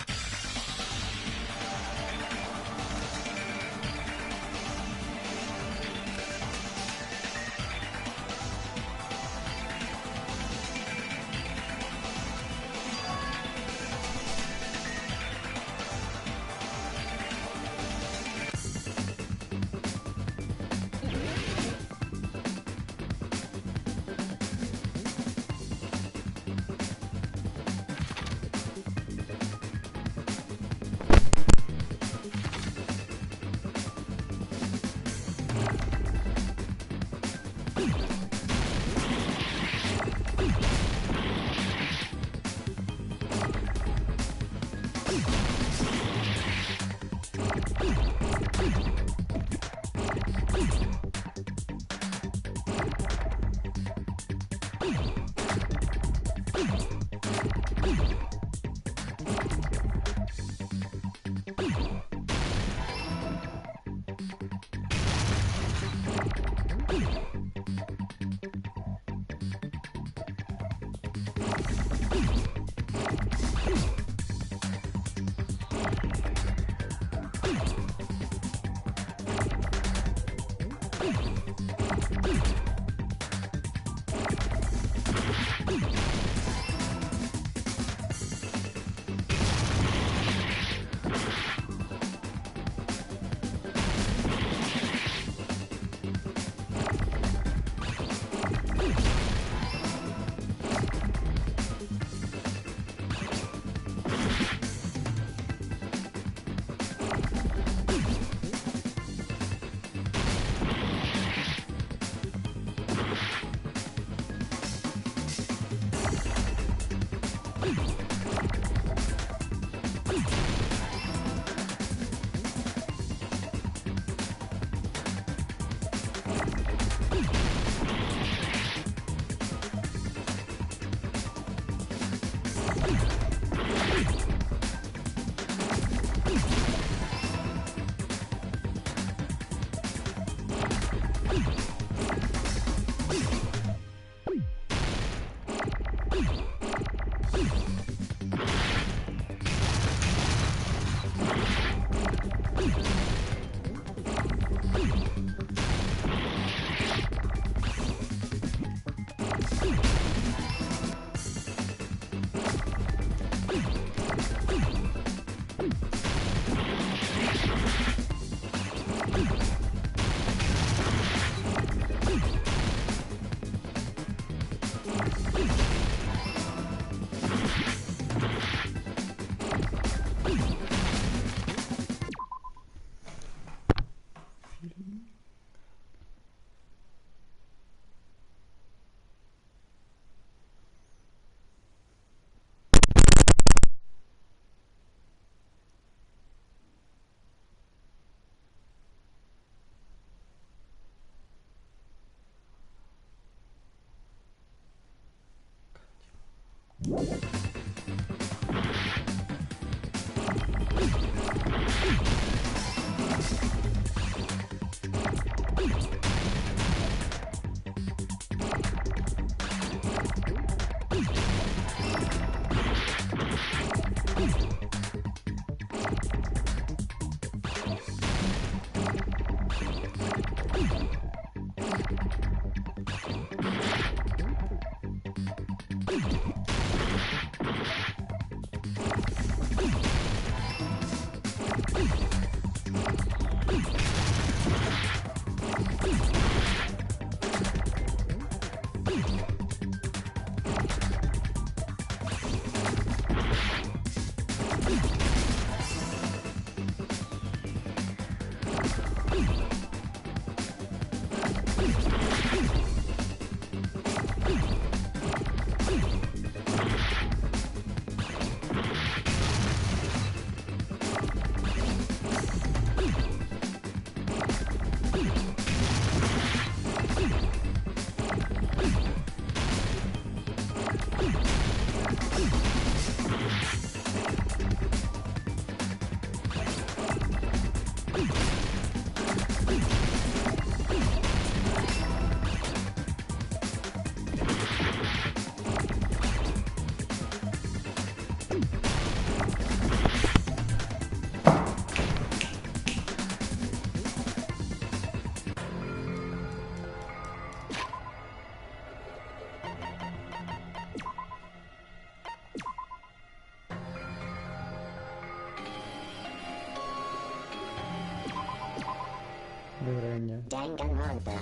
Danganronpa.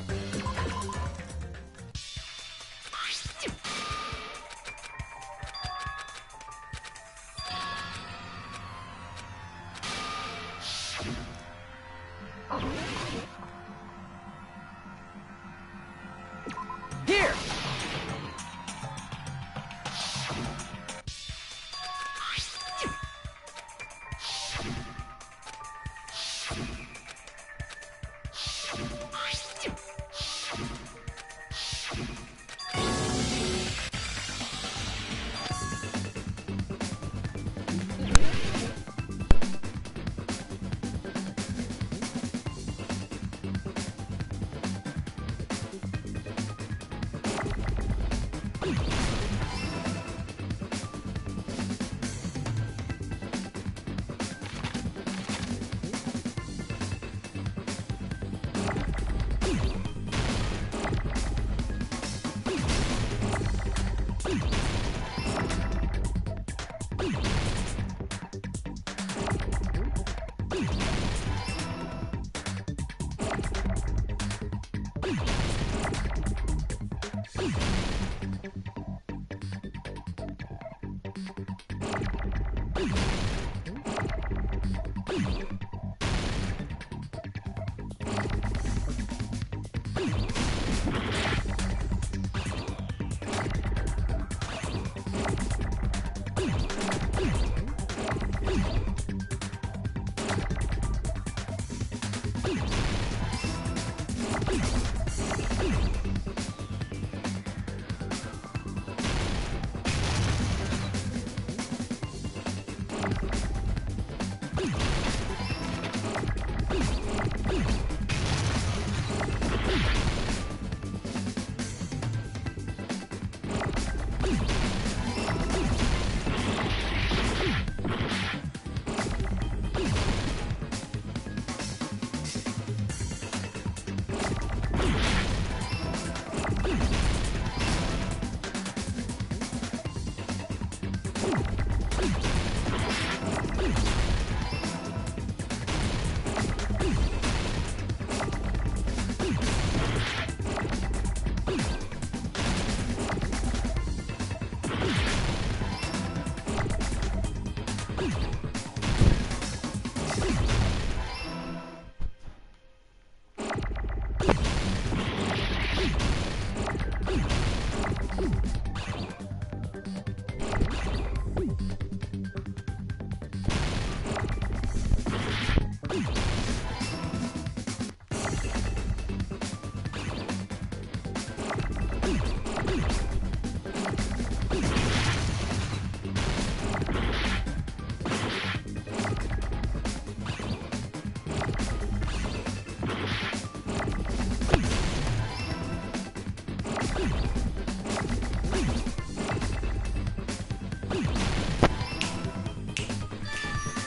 Here!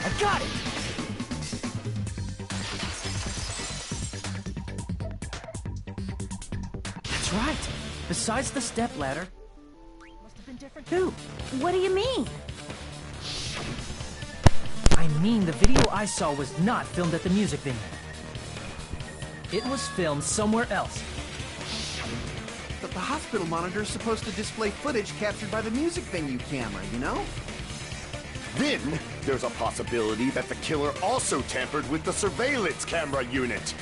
I got it! That's right. Besides the stepladder, must have been different too. What do you mean? I mean, the video I saw was not filmed at the music venue. It was filmed somewhere else. But the hospital monitor is supposed to display footage captured by the music venue camera, you know? Then, there's a possibility that the killer also tampered with the surveillance camera unit.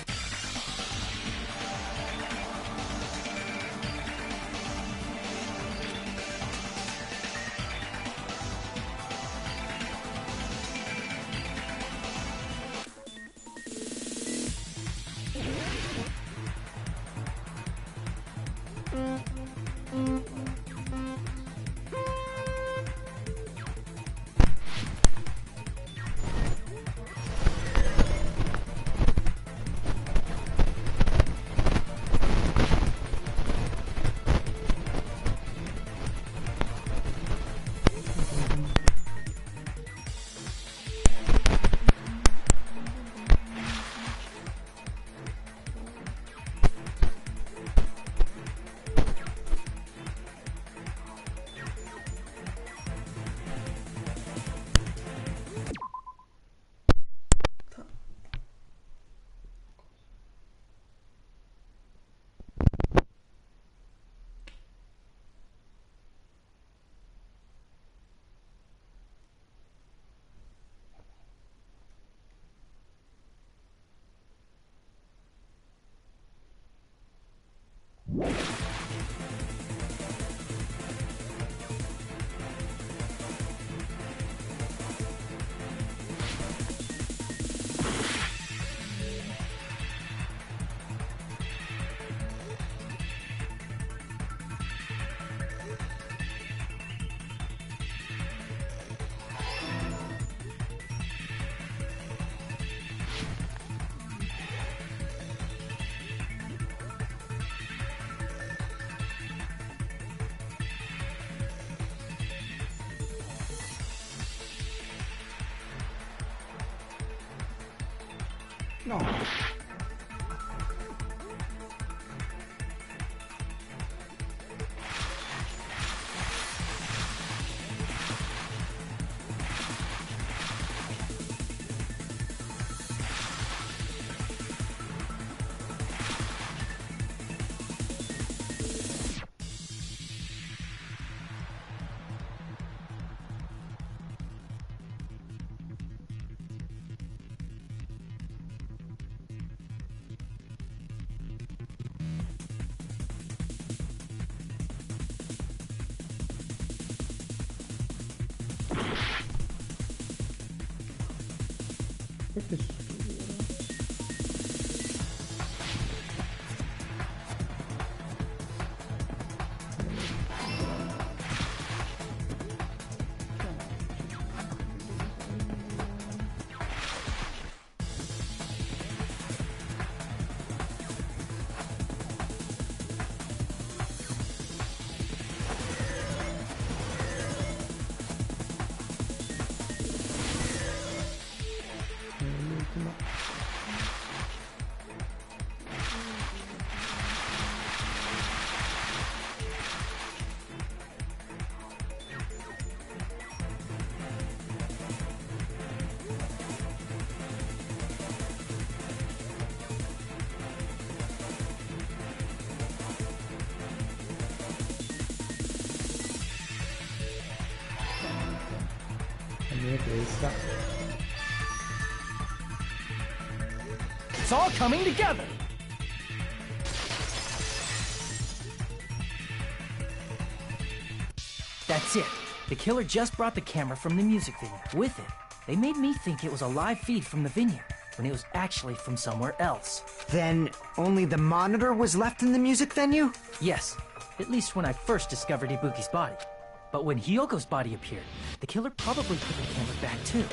No. Questa. It's all coming together. That's it. The killer just brought the camera from the music venue. With it, they made me think it was a live feed from the venue, when it was actually from somewhere else. Then only the monitor was left in the music venue? Yes, at least when I first discovered Ibuki's body. But when Hyoko's body appeared, the killer probably put the camera back too.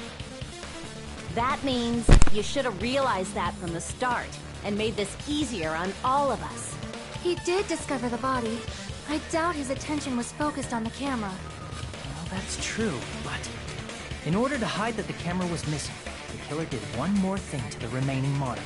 That means you should have realized that from the start and made this easier on all of us. He did discover the body, I doubt his attention was focused on the camera. Well, that's true, but in order to hide that the camera was missing, the killer did one more thing to the remaining monitor.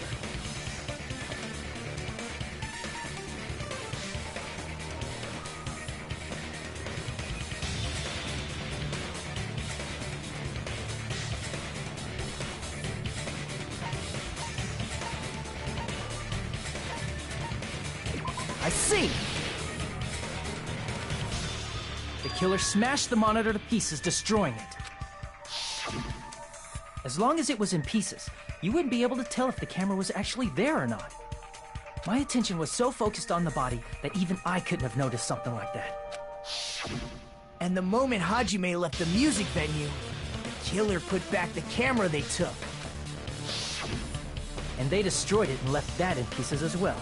I see! The killer smashed the monitor to pieces, destroying it. As long as it was in pieces, you wouldn't be able to tell if the camera was actually there or not. My attention was so focused on the body that even I couldn't have noticed something like that. And the moment Hajime left the music venue, the killer put back the camera they took. And they destroyed it and left that in pieces as well.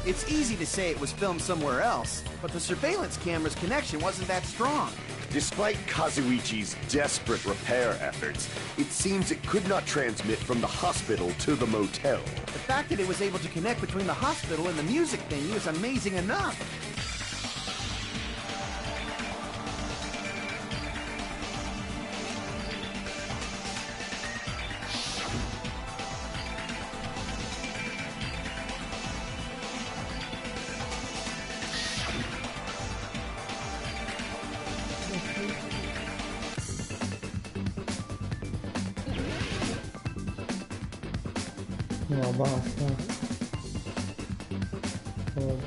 It's easy to say it was filmed somewhere else, but the surveillance camera's connection wasn't that strong. Despite Kazuichi's desperate repair efforts, it seems it could not transmit from the hospital to the motel. The fact that it was able to connect between the hospital and the music venue is amazing enough. No, basta. Oh,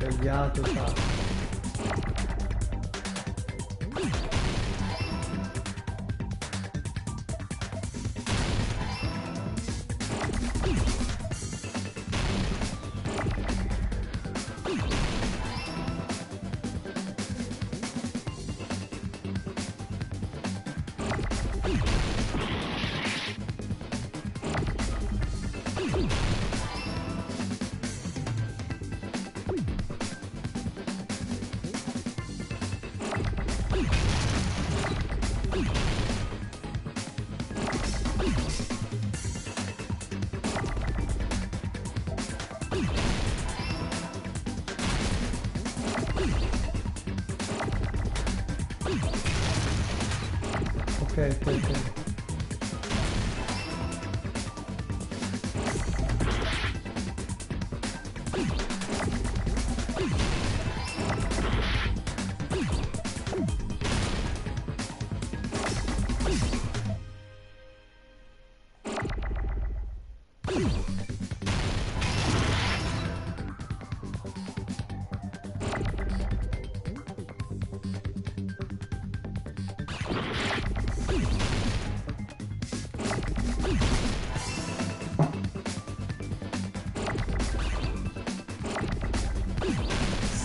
Sbagliato, fa. Ok.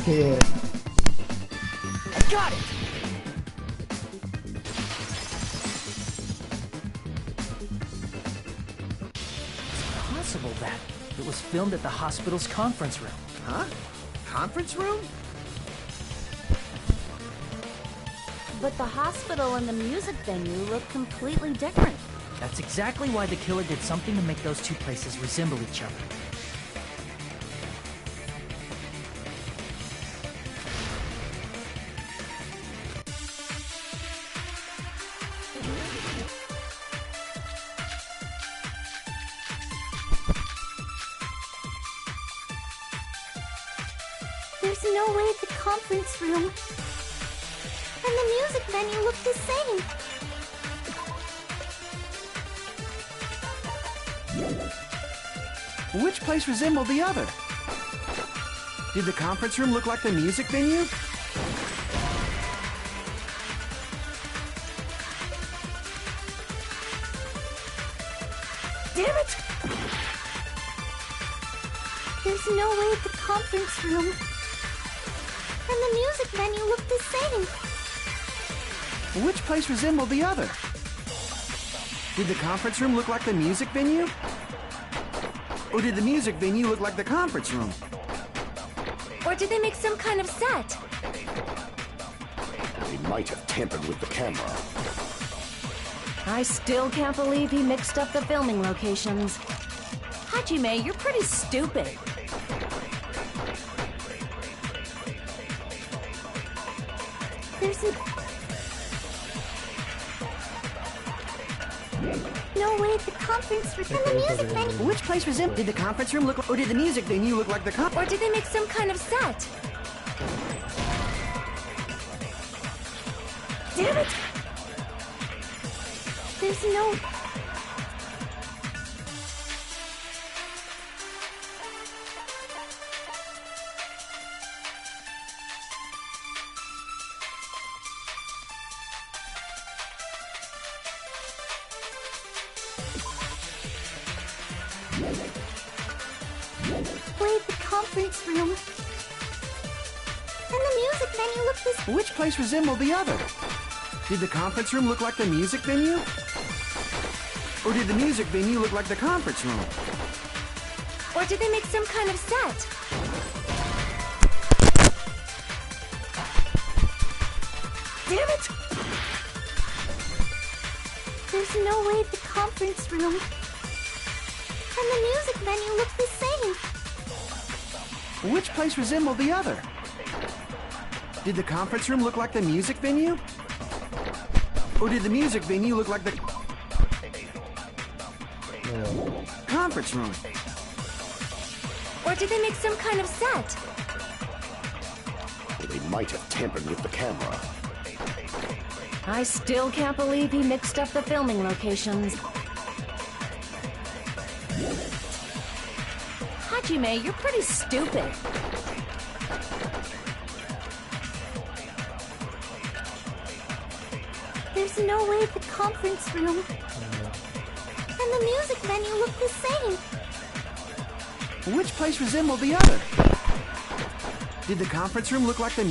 Sì. I got it! It's possible that it was filmed at the hospital's conference room. Huh? Conference room? But the hospital and the music venue look completely different. That's exactly why the killer did something to make those two places resemble each other. There's no way the conference room and the music venue look the same. Which place resembled the other? Did the conference room look like the music venue? Damn it! There's no way the conference room and the music venue look the same. Which place resembled the other? Did the conference room look like the music venue? Or did the music venue look like the conference room? Or did they make some kind of set? They might have tampered with the camera. I still can't believe he mixed up the filming locations. Hajime, you're pretty stupid. There's no way the conference room and the music venue. Which place resembled? Did the conference room look, or did the music venue look like the Or did they make some kind of set? Damn it! There's no... way the conference room and the music venue look this... Which place resembled the other? Did the conference room look like the music venue? Or did the music venue look like the conference room? Or did they make some kind of set? Damn it! There's no way the conference room and the music venue look the same. Which place resembled the other? Did the conference room look like the music venue? Or did the music venue look like the conference room? Or did they make some kind of set? They might have tampered with the camera. I still can't believe he mixed up the filming locations. Hajime, you're pretty stupid. There's no way the conference room and the music venue look the same. Which place resembled the other? Did the conference room look like the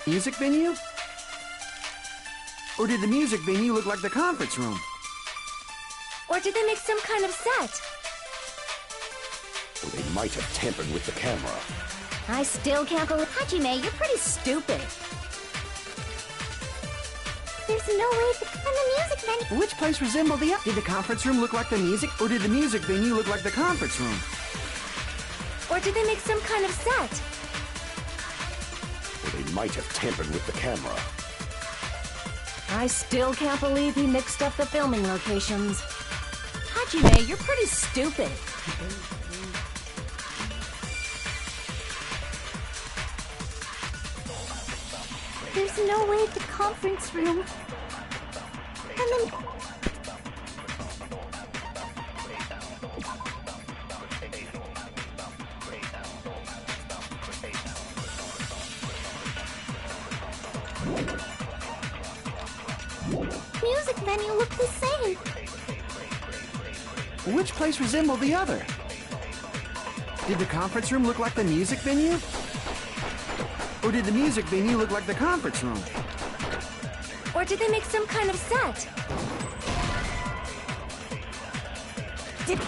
music venue? Or did the music venue look like the conference room? Or did they make some kind of set? Or they might have tampered with the camera. I still can't believe... Hajime, you're pretty stupid. There's no way the... and the music venue... Which place resembled the other? Did the conference room look like the music? Or did the music venue look like the conference room? Or did they make some kind of set? Or they might have tampered with the camera. I still can't believe he mixed up the filming locations. Hajime, you're pretty stupid. There's no way the conference room and the... music venue look the same. Which place resembled the other? Did the conference room look like the music venue? Or did the music venue look like the conference room? Or did they make some kind of set? Did...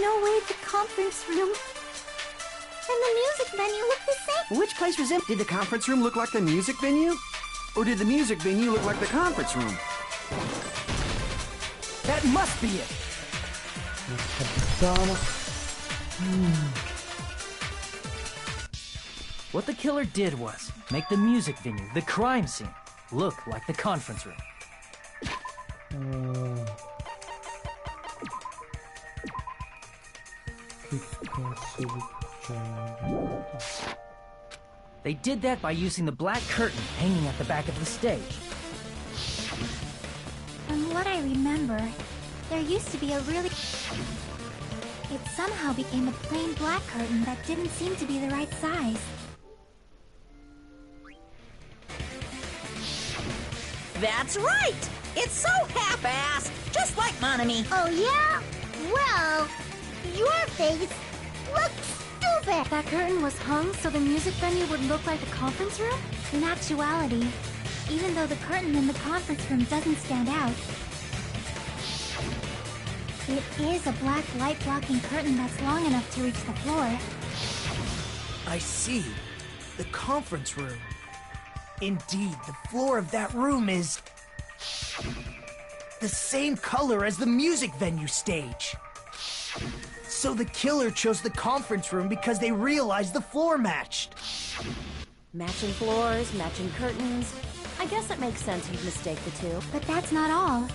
no way the conference room and the music venue look the same. Which place was in? Did the conference room look like the music venue? Or did the music venue look like the conference room? That must be it! What the killer did was make the music venue, the crime scene, look like the conference room. They did that by using the black curtain hanging at the back of the stage. From what I remember, there used to be a really... It somehow became a plain black curtain that didn't seem to be the right size. That's right! It's so half-assed, just like Monami. Oh yeah? Well, your face looks stupid! That curtain was hung so the music venue would look like the conference room? In actuality, even though the curtain in the conference room doesn't stand out, it is a black light-blocking curtain that's long enough to reach the floor. I see. The conference room. Indeed, the floor of that room is... the same color as the music venue stage. So the killer chose the conference room because they realized the floor matched. Matching floors, matching curtains. I guess it makes sense you'd mistake the two. But that's not all.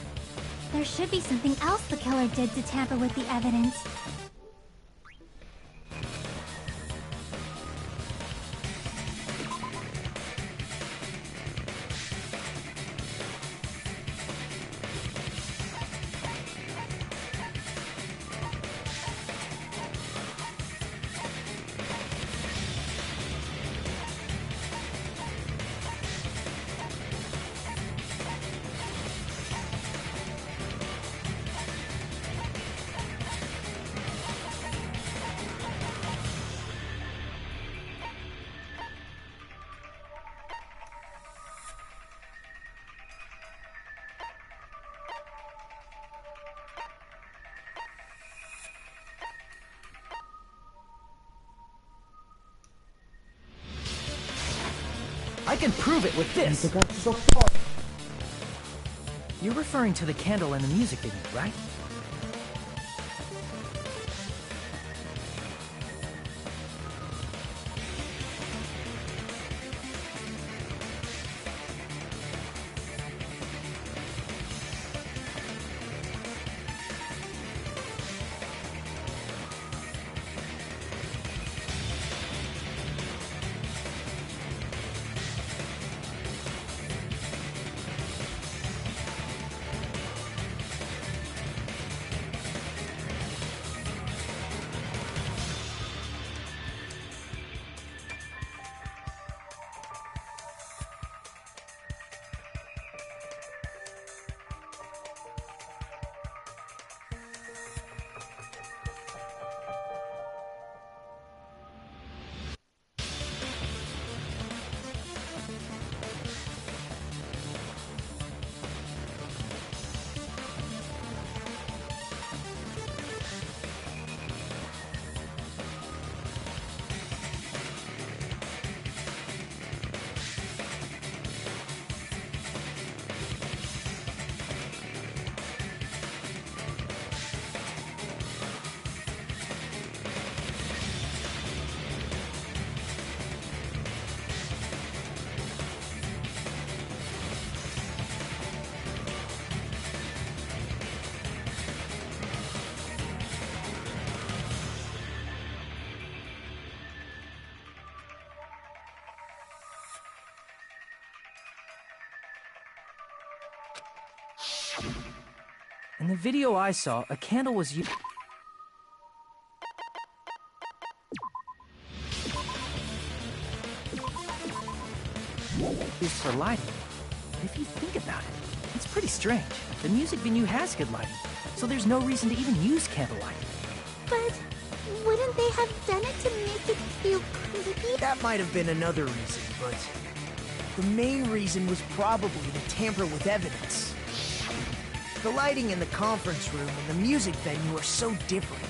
There should be something else the killer did to tamper with the evidence. I can prove it with this! You're referring to the candle in the music video, right? In the video I saw, a candle was used for lighting. But if you think about it, it's pretty strange. The music venue has good lighting, so there's no reason to even use candlelight. But wouldn't they have done it to make it feel creepy? That might have been another reason, but... the main reason was probably to tamper with evidence. The lighting in the conference room and the music venue are so different.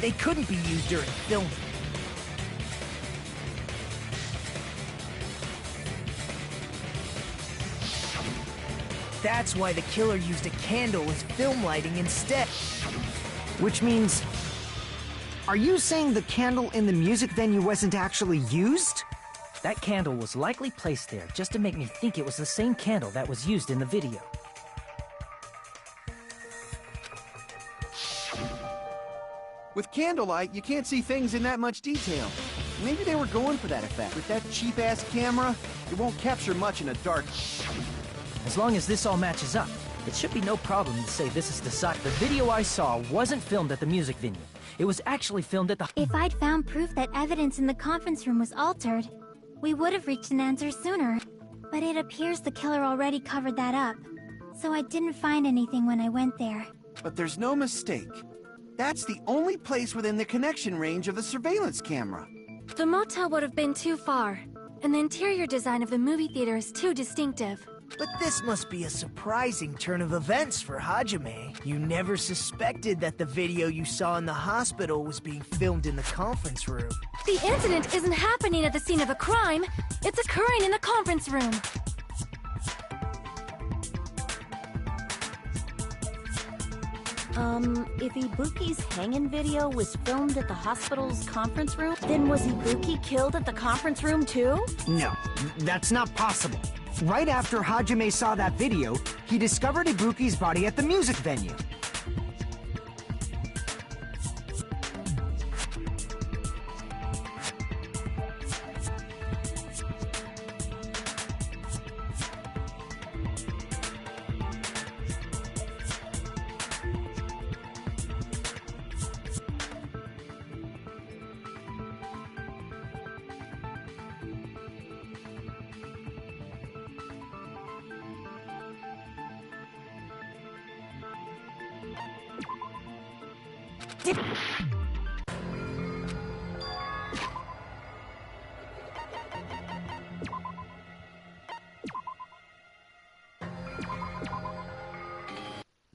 they couldn't be used during filming. That's why the killer used a candle as film lighting instead. Which means... Are you saying the candle in the music venue wasn't actually used? That candle was likely placed there just to make me think it was the same candle that was used in the video. With candlelight, you can't see things in that much detail. Maybe they were going for that effect. With that cheap-ass camera, it won't capture much in a dark... As long as this all matches up, it should be no problem to say this is the side. The video I saw wasn't filmed at the music venue. It was actually filmed at the... If I'd found proof that evidence in the conference room was altered, we would have reached an answer sooner. But it appears the killer already covered that up. So I didn't find anything when I went there. But there's no mistake. That's the only place within the connection range of the surveillance camera. The motel would have been too far, and the interior design of the movie theater is too distinctive. But this must be a surprising turn of events for Hajime. You never suspected that the video you saw in the hospital was being filmed in the conference room. The incident isn't happening at the scene of a crime. It's occurring in the conference room. If Ibuki's hanging video was filmed at the hospital's conference room, then was Ibuki killed at the conference room too? No, that's not possible. Right after Hajime saw that video, he discovered Ibuki's body at the music venue.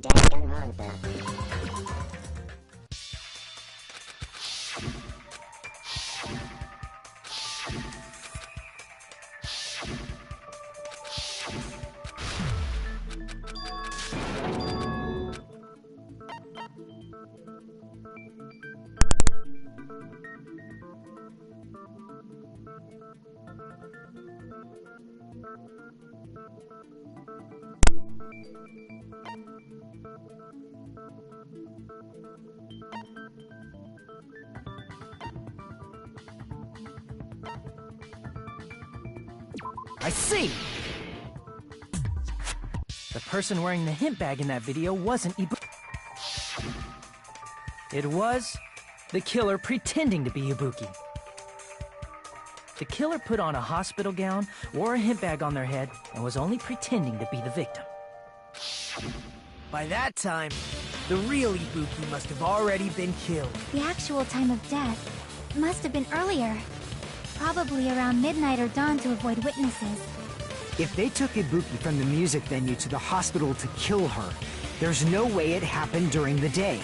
Danganronpa. I see! The person wearing the hint bag in that video wasn't Ibuki. It was the killer pretending to be Ibuki. The killer put on a hospital gown, wore a hint bag on their head, and was only pretending to be the victim. By that time, the real Ibuki must have already been killed. The actual time of death must have been earlier. Probably around midnight or dawn to avoid witnesses. If they took Ibuki from the music venue to the hospital to kill her, there's no way it happened during the day.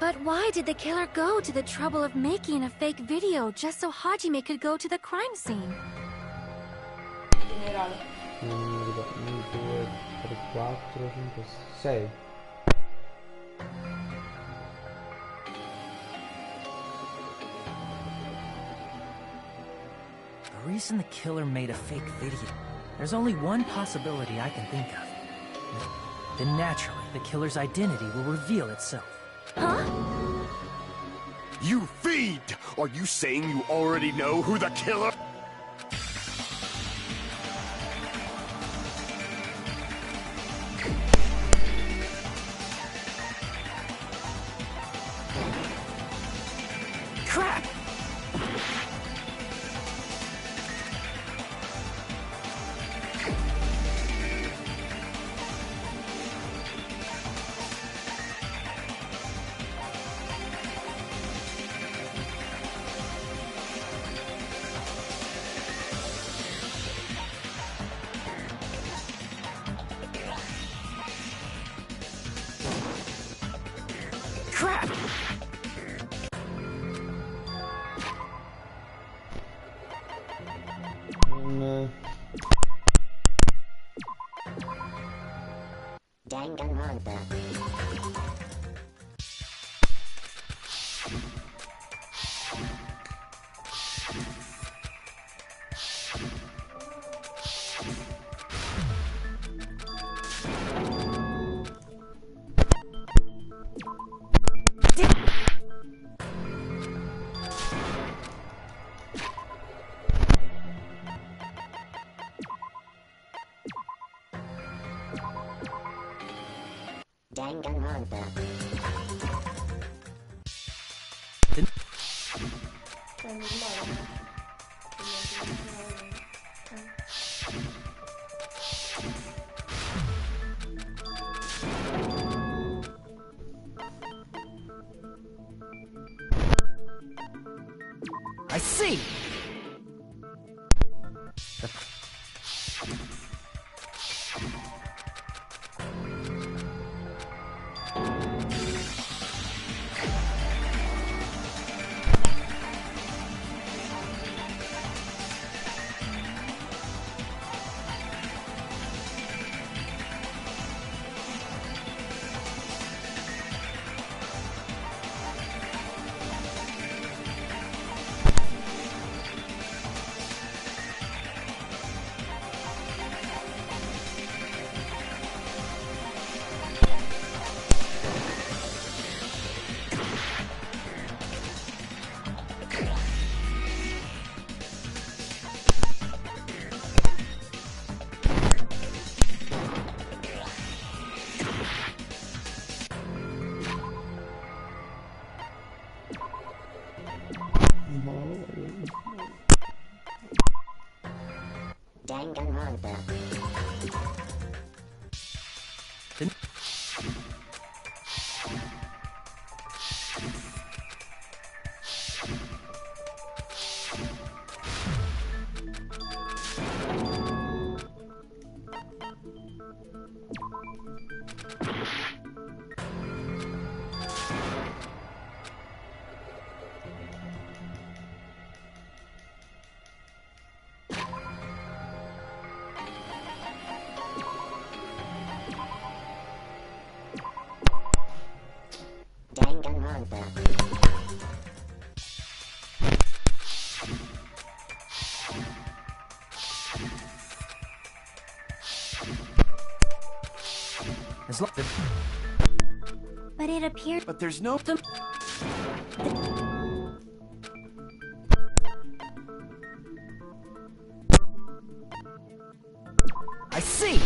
But why did the killer go to the trouble of making a fake video just so Hajime could go to the crime scene? Generale. 1, 2, 3, 4, 5, 6. The reason the killer made a fake video, there's only one possibility I can think of. Then naturally, the killer's identity will reveal itself. Huh? You fiend! Are you saying you already know who the killer... Crap! Crap! Danganronpa. Danganronpa. I see! Danganronpa. Danganronpa. As long But it appears But there's no... I see!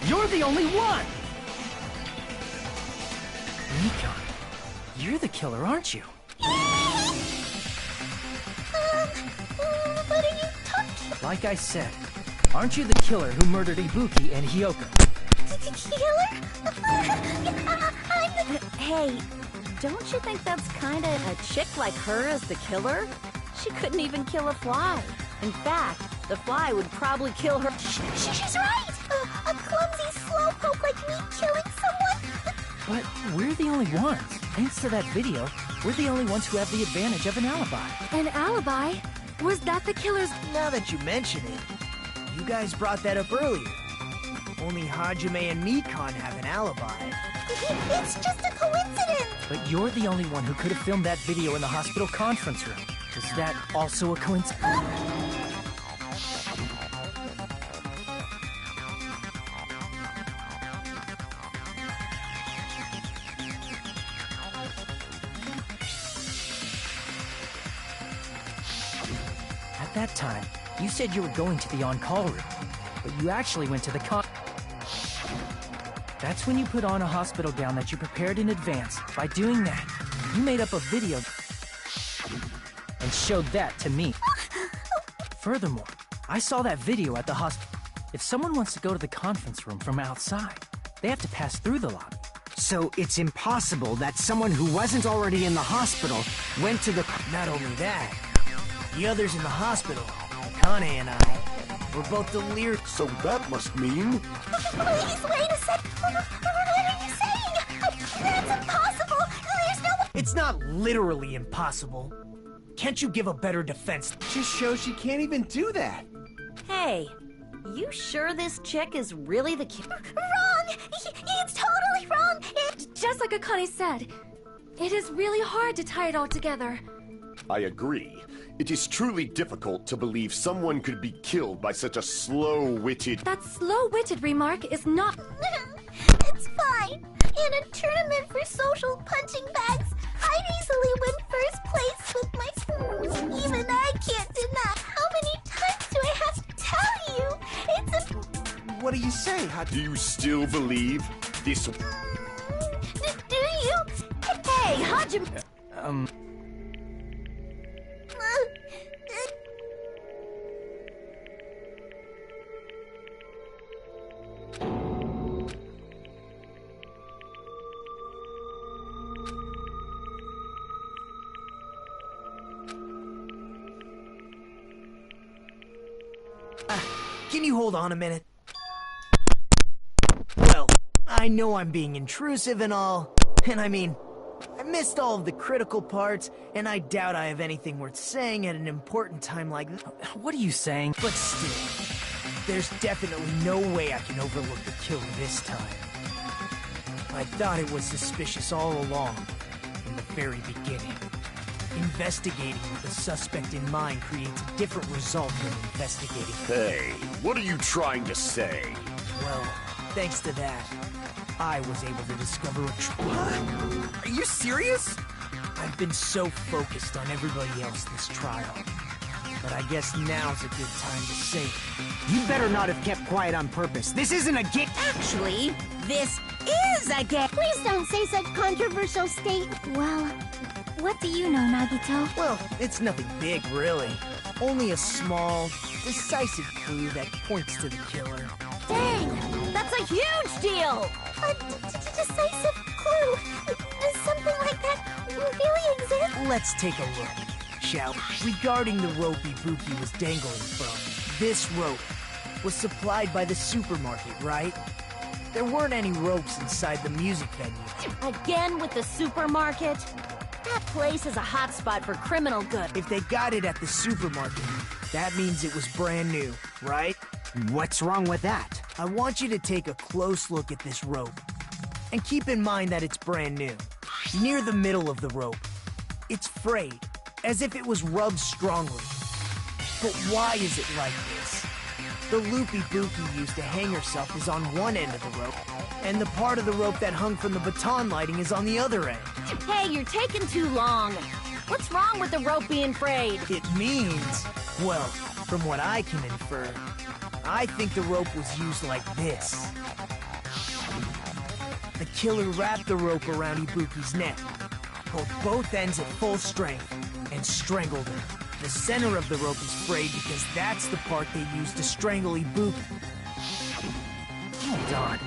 You're the only one! Nikon, you're the killer, aren't you? What are you talking? Like I said, aren't you the killer who murdered Ibuki and Hyoko? Killer? Hey, don't you think that's kinda a chick like her as the killer? She couldn't even kill a fly. In fact, the fly would probably kill her. She's right! A clumsy slowpoke like me killing someone? But we're the only ones. Thanks to that video, we're the only ones who have the advantage of an alibi. An alibi? Was that the killer's... Now that you mention it, you guys brought that up earlier. Only Hajime and Mikan have an alibi. It's just a coincidence! But you're the only one who could have filmed that video in the hospital conference room. Is that also a coincidence? At that time, you said you were going to the on-call room, but you actually went to the That's when you put on a hospital gown that you prepared in advance. By doing that, you made up a video and showed that to me. Furthermore, I saw that video at the hospital. If someone wants to go to the conference room from outside, they have to pass through the lobby. So it's impossible that someone who wasn't already in the hospital went to the... Not only that, the others in the hospital, Akane and I, were both delirious. So that must mean... Please, wait a sec. What are you saying? That's impossible. There's no... It's not literally impossible. Can't you give a better defense? Just shows she can't even do that. Hey, you sure this chick is really the Wrong! It's totally wrong! Just like Akane said, it is really hard to tie it all together. I agree. It is truly difficult to believe someone could be killed by such a slow-witted... That slow-witted remark is not... It's fine. In a tournament for social punching bags, I'd easily win first place with my... Even I can't deny. How many times do I have to tell you? It's a... What do you say, Haji? Do you still believe this... Do you? Hey, Hajime... Can you hold on a minute? Well, I know I'm being intrusive and all, and I mean, I missed all of the critical parts, and I doubt I have anything worth saying at an important time like this. What are you saying? But still, there's definitely no way I can overlook the killer this time. I thought it was suspicious all along, from the very beginning. Investigating with the suspect in mind creates a different result than investigating. Hey, what are you trying to say? Well, thanks to that, I was able to discover a What? Are you serious? I've been so focused on everybody else this trial. But I guess now's a good time to say it. You better not have kept quiet on purpose. This isn't a game. Actually, this is a game. Please don't say such controversial statements. Well, what do you know, Nagito? Well, it's nothing big, really. Only a small, decisive clue that points to the killer. Dang, that's a huge deal! A decisive clue. Does something like that really exist? Let's take a look, shall we? Regarding the rope Ibuki was dangling from, this rope was supplied by the supermarket, right? There weren't any ropes inside the music venue. Again with the supermarket? That place is a hotspot for criminal goods. If they got it at the supermarket, that means it was brand new, right? What's wrong with that? I want you to take a close look at this rope. And keep in mind that it's brand new. Near the middle of the rope, it's frayed, as if it was rubbed strongly. But why is it like this? The loop Ibuki used to hang herself is on one end of the rope, and the part of the rope that hung from the baton lighting is on the other end. Hey, you're taking too long. What's wrong with the rope being frayed? It means, well, from what I can infer, I think the rope was used like this. The killer wrapped the rope around Ibuki's neck, pulled both ends at full strength, and strangled her. The center of the rope is frayed because that's the part they used to strangle Ibuki. Hold on.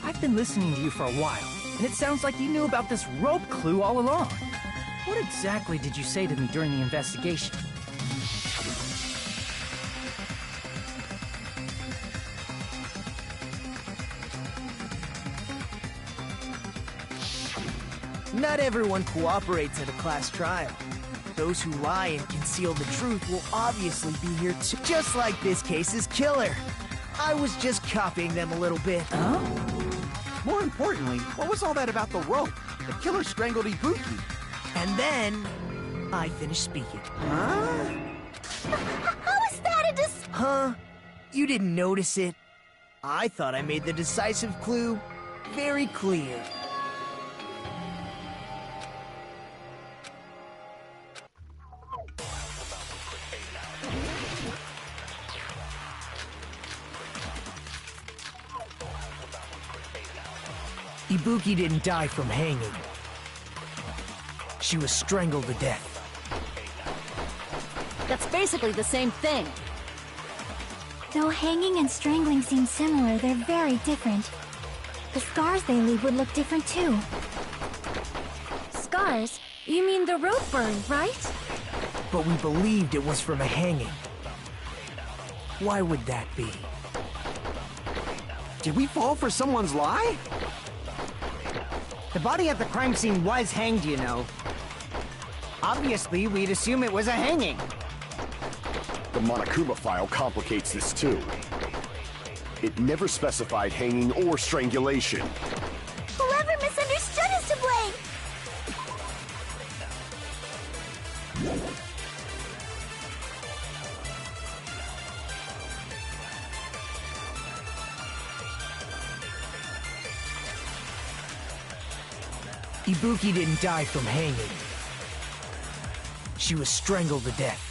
I've been listening to you for a while, and it sounds like you knew about this rope clue all along. What exactly did you say to me during the investigation? Not everyone cooperates at a class trial. Those who lie and conceal the truth will obviously be here too. Just like this case's killer. I was just copying them a little bit. Huh? More importantly, what was all that about the rope? The killer strangled Ibuki. And then, I finished speaking. Huh? How is that a Huh? You didn't notice it? I thought I made the decisive clue very clear. Ibuki didn't die from hanging. She was strangled to death. That's basically the same thing. Though hanging and strangling seem similar, they're very different. The scars they leave would look different too. Scars? You mean the rope burn, right? But we believed it was from a hanging. Why would that be? Did we fall for someone's lie? The body at the crime scene was hanged, you know. Obviously, we'd assume it was a hanging. The Monokuma file complicates this too. It never specified hanging or strangulation. Whoever misunderstood is to blame! Ibuki didn't die from hanging. She was strangled to death.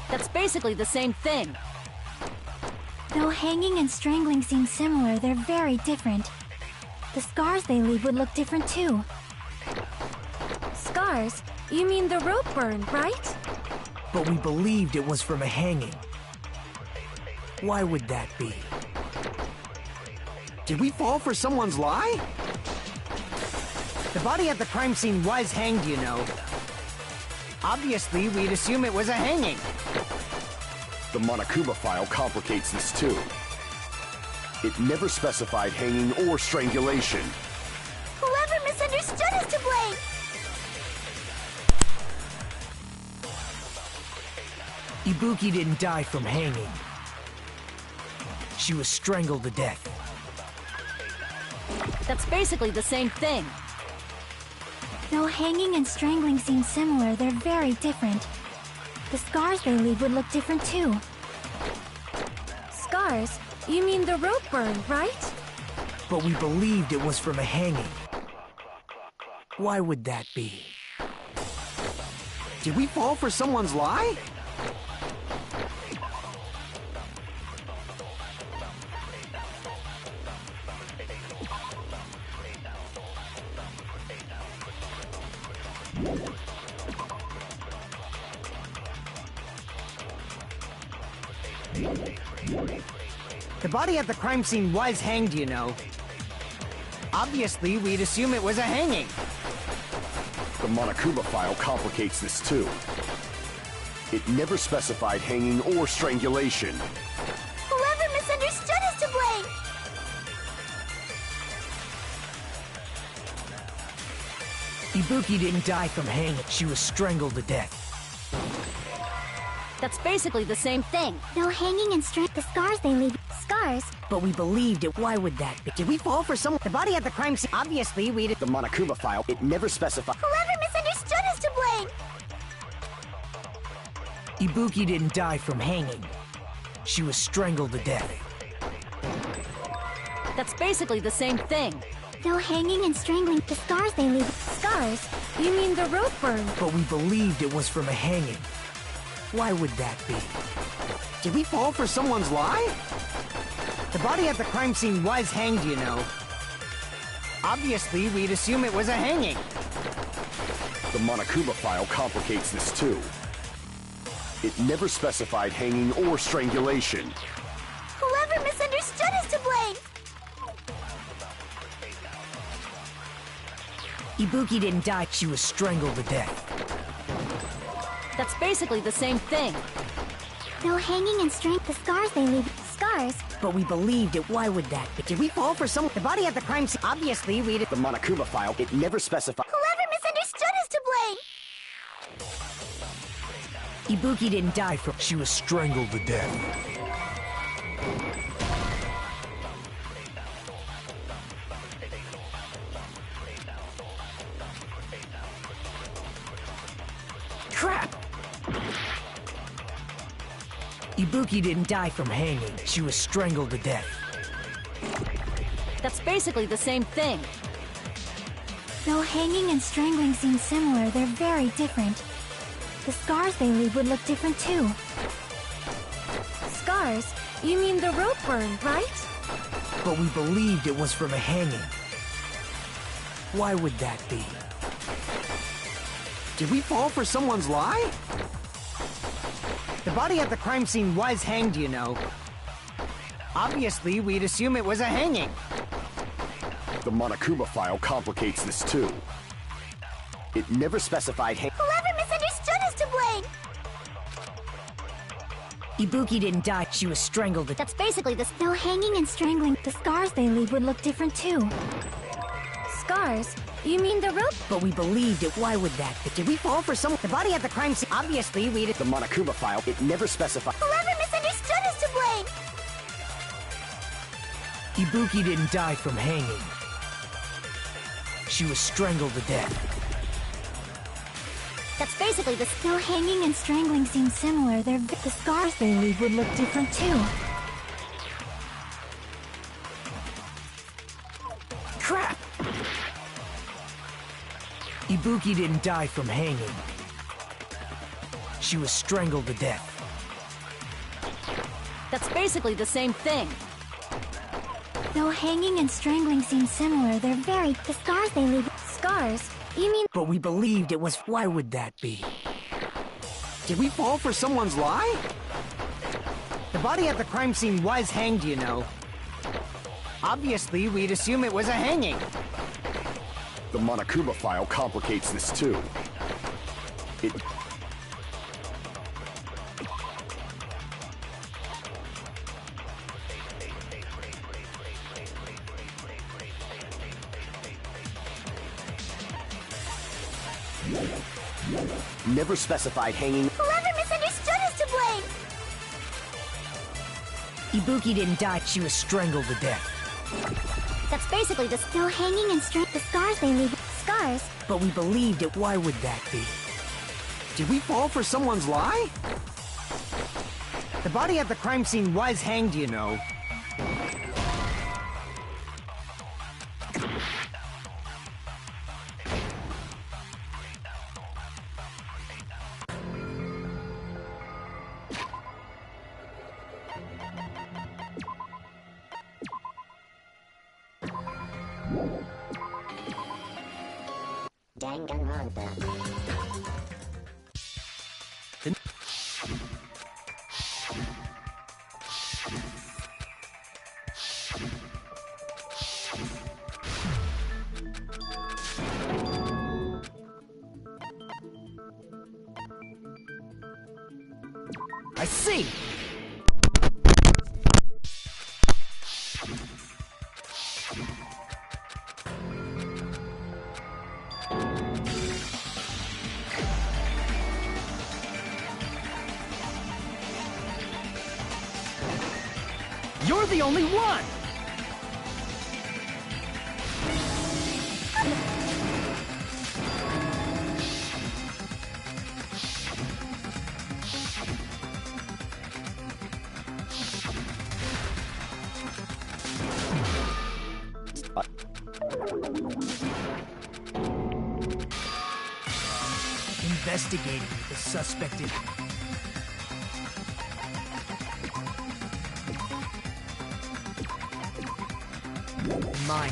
That's basically the same thing. Though hanging and strangling seem similar, they're very different. The scars they leave would look different too. Scars? You mean the rope burn, right? But we believed it was from a hanging. Why would that be? Did we fall for someone's lie? The body at the crime scene was hanged, you know. Obviously, we'd assume it was a hanging. The Monokuma file complicates this too. It never specified hanging or strangulation. Whoever misunderstood is to blame! Ibuki didn't die from hanging. She was strangled to death. That's basically the same thing. Though hanging and strangling seem similar, they're very different. The scars they leave would look different too. Scars? You mean the rope burn, right? But we believed it was from a hanging. Why would that be? Did we fall for someone's lie? The body at the crime scene was hanged, you know. Obviously, we'd assume it was a hanging. The Monokuma file complicates this too. It never specified hanging or strangulation. Whoever misunderstood is to blame! Ibuki didn't die from hanging. She was strangled to death. That's basically the same thing. Though hanging and the scars they leave. Scars? But we believed it. Why would that be? Did we fall for someone? The body at the crime scene. Obviously, we'd. The Monokuma file, it never specified. Whoever misunderstood is to blame! Ibuki didn't die from hanging. She was strangled to death. That's basically the same thing. Though hanging and strangling, the scars they leave. Scars? You mean the rope burn? But we believed it was from a hanging. Why would that be? Did we fall for someone's lie? The body at the crime scene was hanged, you know. Obviously, we'd assume it was a hanging. The Monokuma file complicates this too. It never specified hanging or strangulation. Whoever misunderstood is to blame! Ibuki didn't die. She was strangled to death. That's basically the same thing. Though hanging and the scars they leave. Scars? But we believed it. Why would that be? Did we fall for someone? The body at the crime scene. Obviously, we'd. The Monokuma file, it never specified. Whoever misunderstood is to blame! Ibuki didn't die from. She was strangled to death. Crap! Ibuki didn't die from hanging. She was strangled to death. That's basically the same thing. Though hanging and strangling seem similar, they're very different. The scars they leave would look different too. Scars? You mean the rope burn, right? But we believed it was from a hanging. Why would that be? Did we fall for someone's lie? The body at the crime scene was hanged, you know. Obviously, we'd assume it was a hanging. The Monokuma file complicates this too. It never specified Whoever misunderstood is to blame! Ibuki didn't die, she was strangled. That's basically the no hanging and strangling. The scars they leave would look different too. Scars? You mean the rope? But we believed it. Why would that be? Did we fall for someone? The body at the crime scene, obviously, we'd... The Monokuma file, it never specified... Whoever misunderstood is to blame! Ibuki didn't die from hanging. She was strangled to death. That's basically the no hanging and strangling seem similar. The scars they leave would look different too. Crap! Ibuki didn't die from hanging. She was strangled to death. That's basically the same thing. Though hanging and strangling seem similar, the scars they leave... Scars? You mean... But we believed it was... Why would that be? Did we fall for someone's lie? The body at the crime scene was hanged, you know. Obviously, we'd assume it was a hanging. The Monokuma file complicates this too. It... Never specified hanging... Whoever misunderstood is to blame! Ibuki didn't die, she was strangled to death. That's basically the no hanging and the scars they leave... Scars? But we believed it. Why would that be? Did we fall for someone's lie? The body at the crime scene was hanged, you know. Danganronpa. I see! You're the only one! Investigating the suspected. Mine.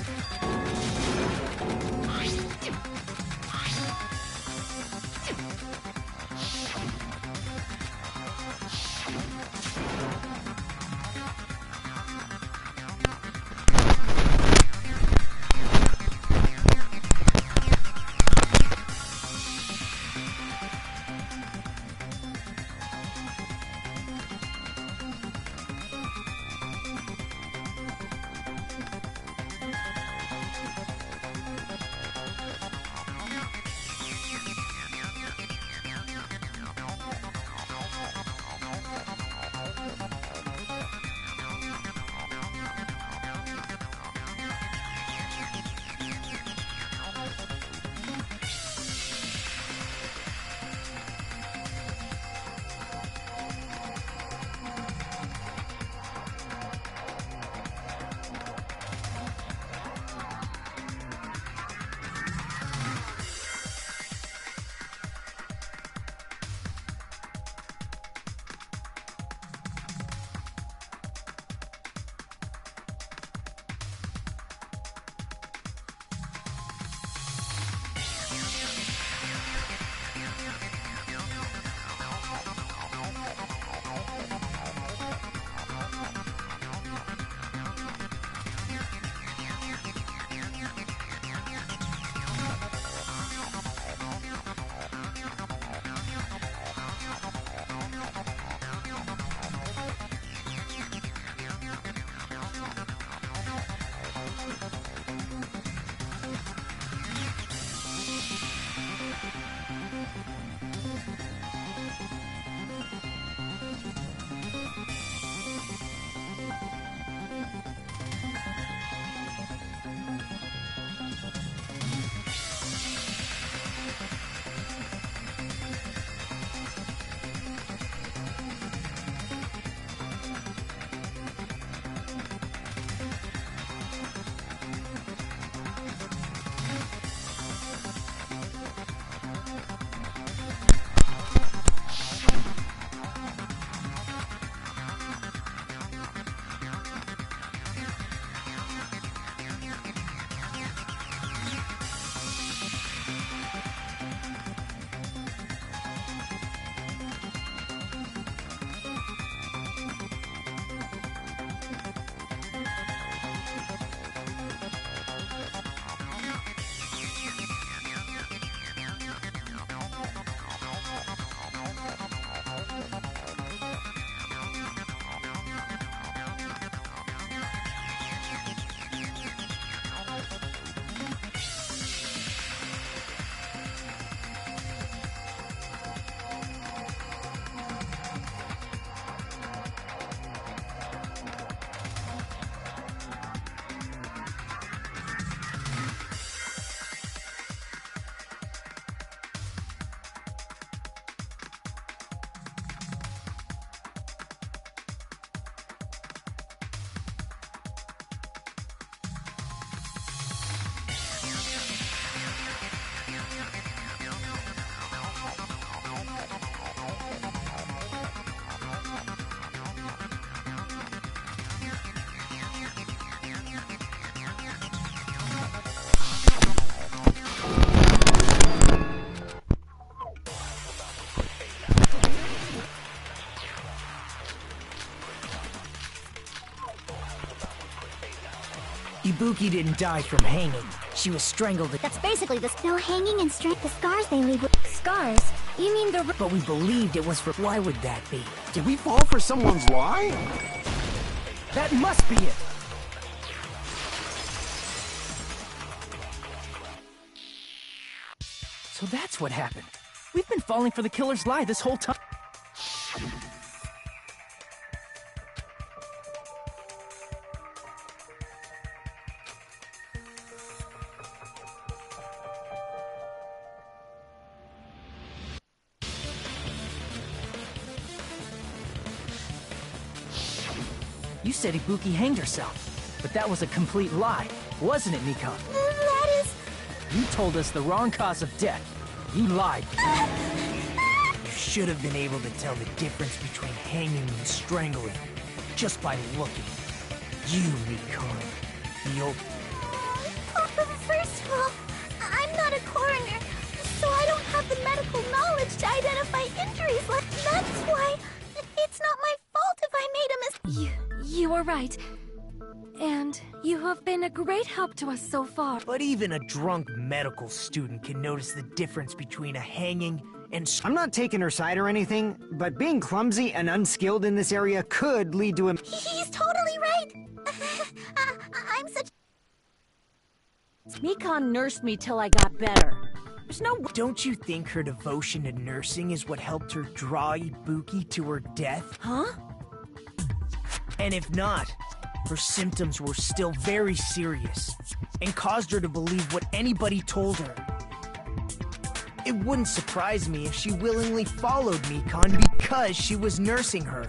Ibuki didn't die from hanging. She was strangled. That's basically the no hanging and the scars they leave. Scars? You mean the... But we believed it was for... Why would that be? Did we fall for someone's lie? That must be it! So that's what happened. We've been falling for the killer's lie this whole time. You said Ibuki hanged herself, but that was a complete lie, wasn't it, Mikon? That is... You told us the wrong cause of death. You lied. You should have been able to tell the difference between hanging and strangling just by looking. You, Mikon, the old... First of all, I'm not a coroner, so I don't have the medical knowledge to identify injuries. That's why it's not my fault if I made a mistake. You are right. And you have been a great help to us so far. But even a drunk medical student can notice the difference between a hanging and... I'm not taking her side or anything, but being clumsy and unskilled in this area could lead to him. He's totally right. I'm such... Mikon nursed me till I got better. There's no... Don't you think her devotion to nursing is what helped her draw Ibuki to her death? Huh? And if not, her symptoms were still very serious and caused her to believe what anybody told her. It wouldn't surprise me if she willingly followed Mikon because she was nursing her.